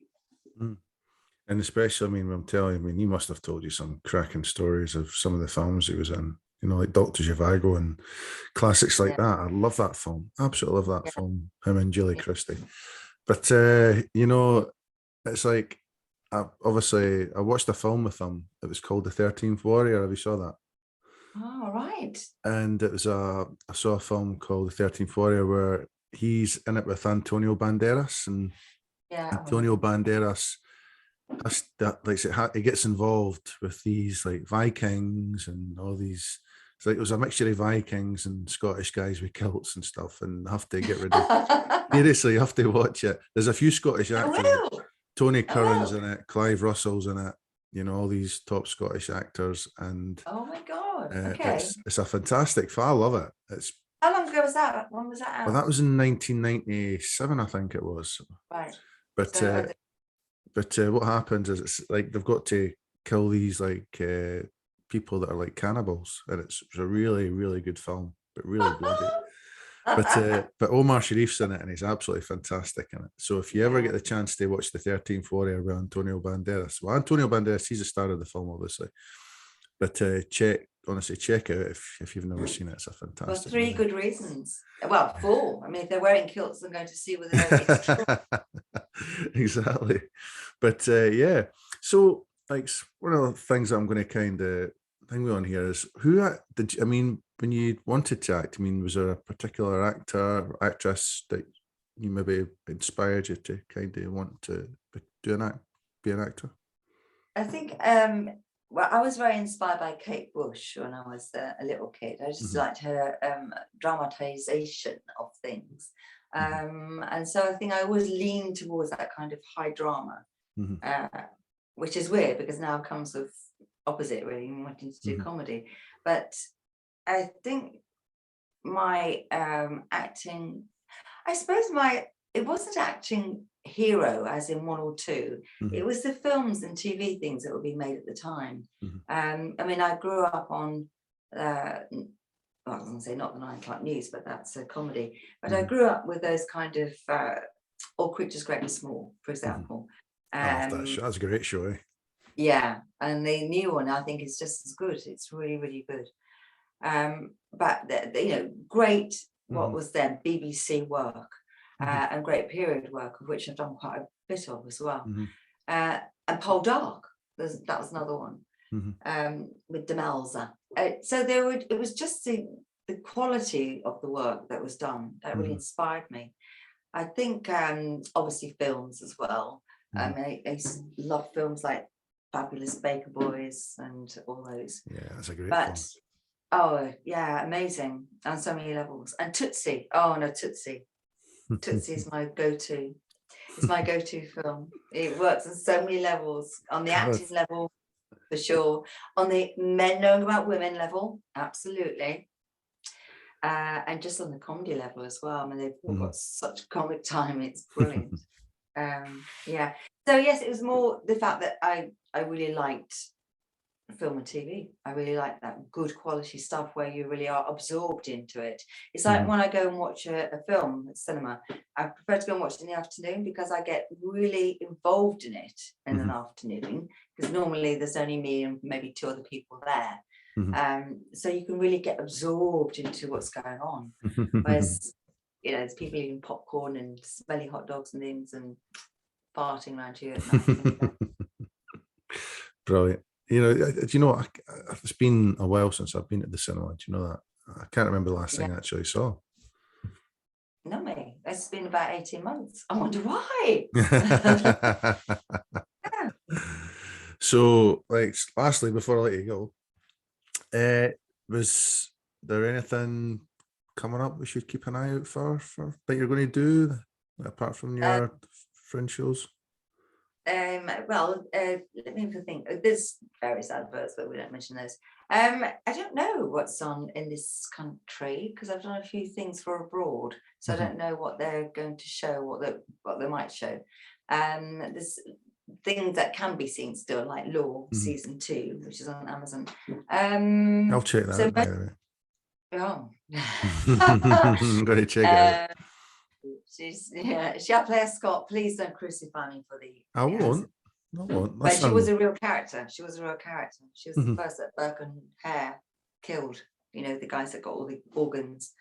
And especially, I mean, I'm telling you, I mean, he must have told you some cracking stories of some of the films he was in, you know, like Dr. Zhivago and classics like that. I love that film. Absolutely love that film, him and Julie Christie. But, you know, it's like, obviously, I watched a film with him. It was called The 13th Warrior. Have you saw that? Oh, right. And it was I saw a film called The 13th Warrior where he's in it with Antonio Banderas, and Antonio Banderas he gets involved with these like Vikings and all these. It's like it was a mixture of Vikings and Scottish guys with kilts and stuff, and have to get rid of. Seriously, you have to watch it. There's a few Scottish actors. Tony Curran's in it, Clive Russell's in it. You know, all these top Scottish actors, and oh my God, okay, it's a fantastic film. I love it. It's how long ago was that? When was that out? Well, that was in 1997, I think it was. Right. But what happens is it's like they've got to kill these like people that are like cannibals, and it's a really, really good film, but really bloody. But Omar Sharif's in it, and he's absolutely fantastic in it. So if you ever get the chance to watch The 13th Warrior with Antonio Banderas, well, Antonio Banderas, he's the star of the film, obviously. But check it out if you've never seen it. It's a fantastic. For 3 good reasons. Well, 4. I mean, if they're wearing kilts, I'm going to see whether it's true. Exactly. But yeah. So like one of the things that I'm going to kind of think on here is I mean, when you wanted to act, I mean, was there a particular actor or actress that you maybe inspired you to kind of want to be an actor? I think well, I was very inspired by Kate Bush when I was a little kid. I just liked her dramatization of things. And so I think I always leaned towards that kind of high drama, which is weird because now I've come sort of opposite, really, wanting to do comedy. But I think my acting, I suppose it wasn't acting hero, as in one or two. Mhm. It was the films and TV things that were being made at the time. Mhm. I mean, I grew up on, well, I was going to say not the 9 o'clock news, but that's a comedy. But I Mhm. grew up with those kind of All Creatures Great and Small, for example. Oh, that's a great show, eh? Yeah, and the new one I think is just as good. It's really, really good. But you know, great. What Mhm. was then BBC work Mhm. and great period work, of which I've done quite a bit of as well. Mhm. And Paul Dark, that was another one Mhm. with Demelza. So it was just the quality of the work that was done that really Mhm. inspired me. I think obviously films as well. Mhm. I used to love films like Fabulous Baker Boys and all those. Yeah, that's a great But film. oh yeah, amazing on so many levels. And Tootsie, oh no, Tootsie is my go-to. It's my go-to film. It works on so many levels. On the God. acting level, for sure. On the men knowing about women level, absolutely. And just on the comedy level as well. I mean, they've all Mhm. got such comic time. It's brilliant. Yeah. So yes, it was more the fact that I really liked film and TV. I really like that good quality stuff where you really are absorbed into it. It's like Mhm. when I go and watch a film at cinema, I prefer to go and watch it in the afternoon because I get really involved in it in an Mhm. afternoon, because normally there's only me and maybe 2 other people there. Mhm. So you can really get absorbed into what's going on. Whereas, you know, there's people eating popcorn and smelly hot dogs and things and farting around you at night. Brilliant. You know, do you know what? It's been a while since I've been at the cinema. Do you know that? I can't remember the last Yeah. thing I actually saw. No, me. It's been about 18 months. I wonder why. So, like, lastly, before I let you go, was there anything coming up we should keep an eye out for that you're going to do apart from Uh, your fringe shows? Well, let me think. There's various adverts, but we don't mention those. I don't know what's on in this country because I've done a few things for abroad, so I Mhm. don't know what they're going to show, what they might show. There's things that can be seen still, like Law Mhm. season 2, which is on Amazon. I'll check that So out, by the way. oh. I'm going to check it out. Shall I play a Scott? Please don't crucify me for the I won't. I won't. But she was Listen. a real character. She was a real character. She was the Mhm. first that Burke and Hare killed. You know, the guys that got all the organs,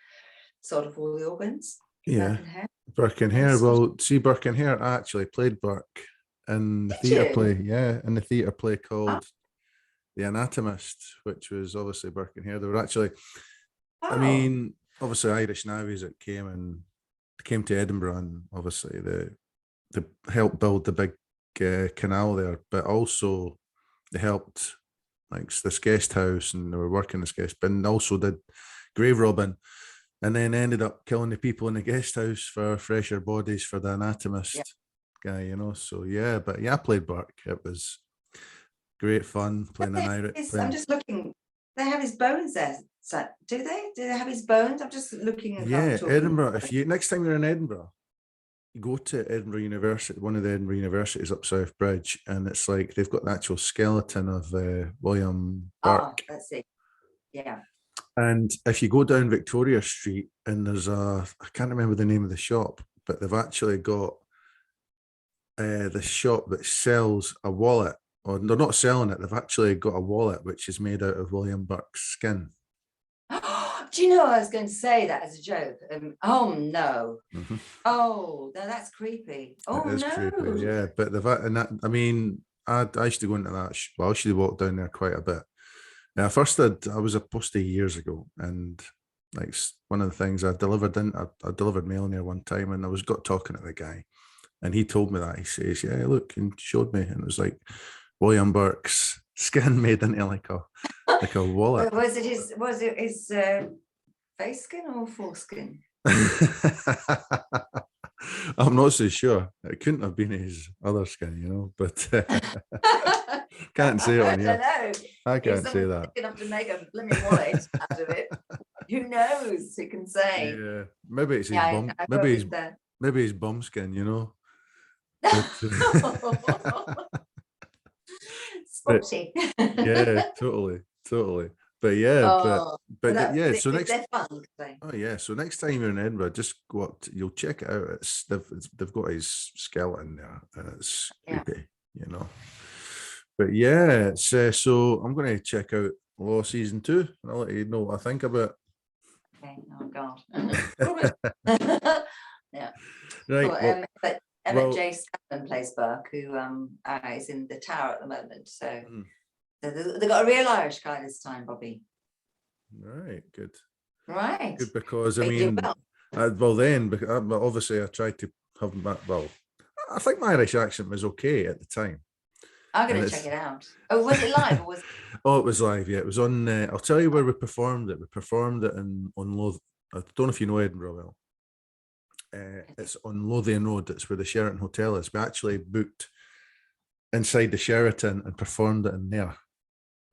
sort of all the organs. Yeah. Burke and Hare. Burke and They were Hare. Scottish. Well, see, Burke and Hare actually played Burke in the Did theatre you? play. Yeah, in the theatre play Oh, called The Anatomist, which was obviously Burke and Hare. They were actually, I wow. mean, obviously Irish navvies that came to Edinburgh, and obviously they helped build the big canal there, but also they helped like this guest house, and they were working this guest, but also did grave robbing, and then ended up killing the people in the guest house for fresher bodies for the Yeah. anatomist guy, you know. So yeah, but yeah, I played Burke. It was great fun playing an Irish. I'm just looking. They have his bones there. So, do they? Do they have his bones? I'm just looking as I'm Yeah, talking. Edinburgh. If you next time you're in Edinburgh, you go to Edinburgh University, one of the Edinburgh universities up South Bridge, and it's like they've got the actual skeleton of William Ah, Burke. let's see. Yeah. And if you go down Victoria Street, and I can't remember the name of the shop, but they've actually got the shop that sells a wallet, or they're not selling it, they've actually got a wallet which is made out of William Burke's skin. Do you know I was going to say that as a joke? Oh no. Mhm. Oh, no, that's creepy. It Oh is creepy, no. yeah. But and that, I mean, I used to go into that. Well, I used to walk down there quite a bit. Now, first, I was a postie years ago, and like one of the things I delivered mail in there one time, and I was got talking to the guy, and he told me that he says, "Yeah, look," and showed me, and it was like William Burke's skin made into like a wallet. Was it his face skin or foreskin? I'm not so sure. It couldn't have been his other skin, you know, but can't say it I on don't here. know. I If can't say someone's that. sick enough to make a blooming wallet out of it, who knows? Who can say? Yeah, maybe it's his Yeah, bum. I got his Maybe his bum skin, you know. Sporty. Yeah, totally. But yeah, Oh, yeah. they're, So next, they're fun. So. oh yeah. So next time you're in Edinburgh, just go up. You'll check it out. They've got his skeleton there, and it's creepy, you know. But yeah, it's so I'm going to check out Law season 2, and I'll let you know what I think about it. Okay. Oh God. Yeah. Right. Well, but Emmett well, J. Scanlon plays Burke, who is in the Tower at the moment. So they've got a real Irish guy this time, Bobby. right. Good. Right. Good, because I They do mean, well. well then, obviously I tried to have that. Well, I think my Irish accent was okay at the time. I'm going to check it out. Oh, was it live or was it? Oh, it was live. Yeah, it was on. I'll tell you where we performed it. We performed it on Loth. I don't know if you know Edinburgh well. It's on Lothian Road. It's where the Sheraton Hotel is. We actually booked inside the Sheraton and performed it in there.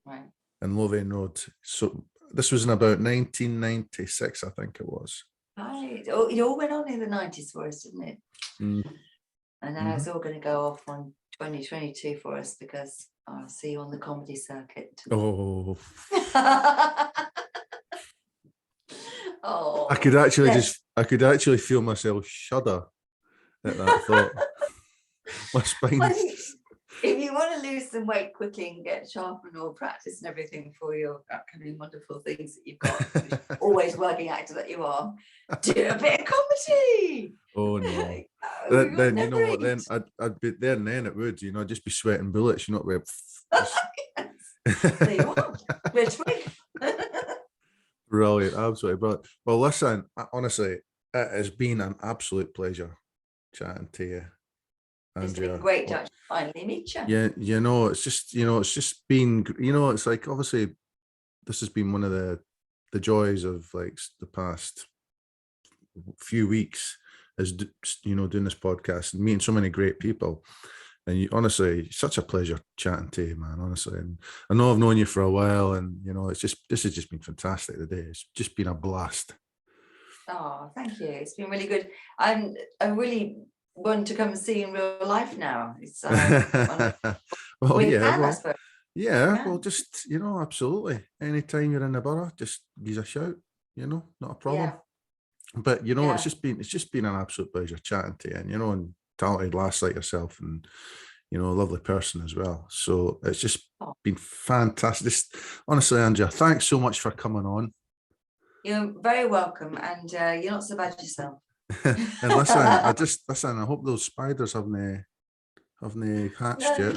Right. In Lothian Road. So this was in about 1996, I think it was. Right. Oh, it all went on in the 90s for us, didn't it? Mm. And now it's all going to go off on 2022 for us, because I'll see you on the comedy circuit. Oh. Oh. I could actually feel myself shudder at that thought. My spine. Well, if you want to lose some weight quickly and get sharp and all, practice and everything for your upcoming wonderful things that you've got, always working actor that you are, do a bit of comedy. Oh no. Then you know what? Then I'd be there, and then it would, I'd just be sweating bullets. You're not where. There you are. Brilliant, absolutely brilliant. Well, listen, honestly, it has been an absolute pleasure chatting to you, Andrea. It's been great to actually finally meet you. Yeah, it's just been, it's like, obviously this has been one of the joys of like the past few weeks, is doing this podcast and meeting so many great people. And honestly, such a pleasure chatting to you, man, honestly. And I know I've known you for a while, and this has just been fantastic today. It's just been a blast. Oh, thank you. It's been really good. I really want to come and see you in real life now. It's well, well, just absolutely. Anytime you're in the borough, just give us a shout. Not a problem. Yeah. But it's just been an absolute pleasure chatting to you, and talented lass like yourself, and a lovely person as well. So it's just been fantastic. Honestly, Andrea, thanks so much for coming on. You're very welcome, and you're not so bad yourself. And listen, I hope those spiders haven't hatched yet.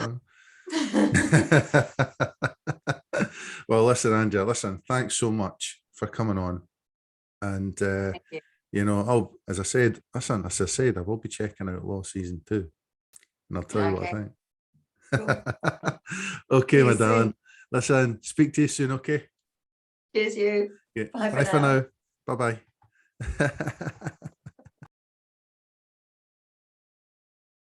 Well, listen, Andrea, thanks so much for coming on. And as I said, I will be checking out Law season 2, and I'll tell you what I think. Cool. Okay, my darling. Listen, speak to you soon. Okay. Cheers, you. Yeah. Bye for now. Bye bye.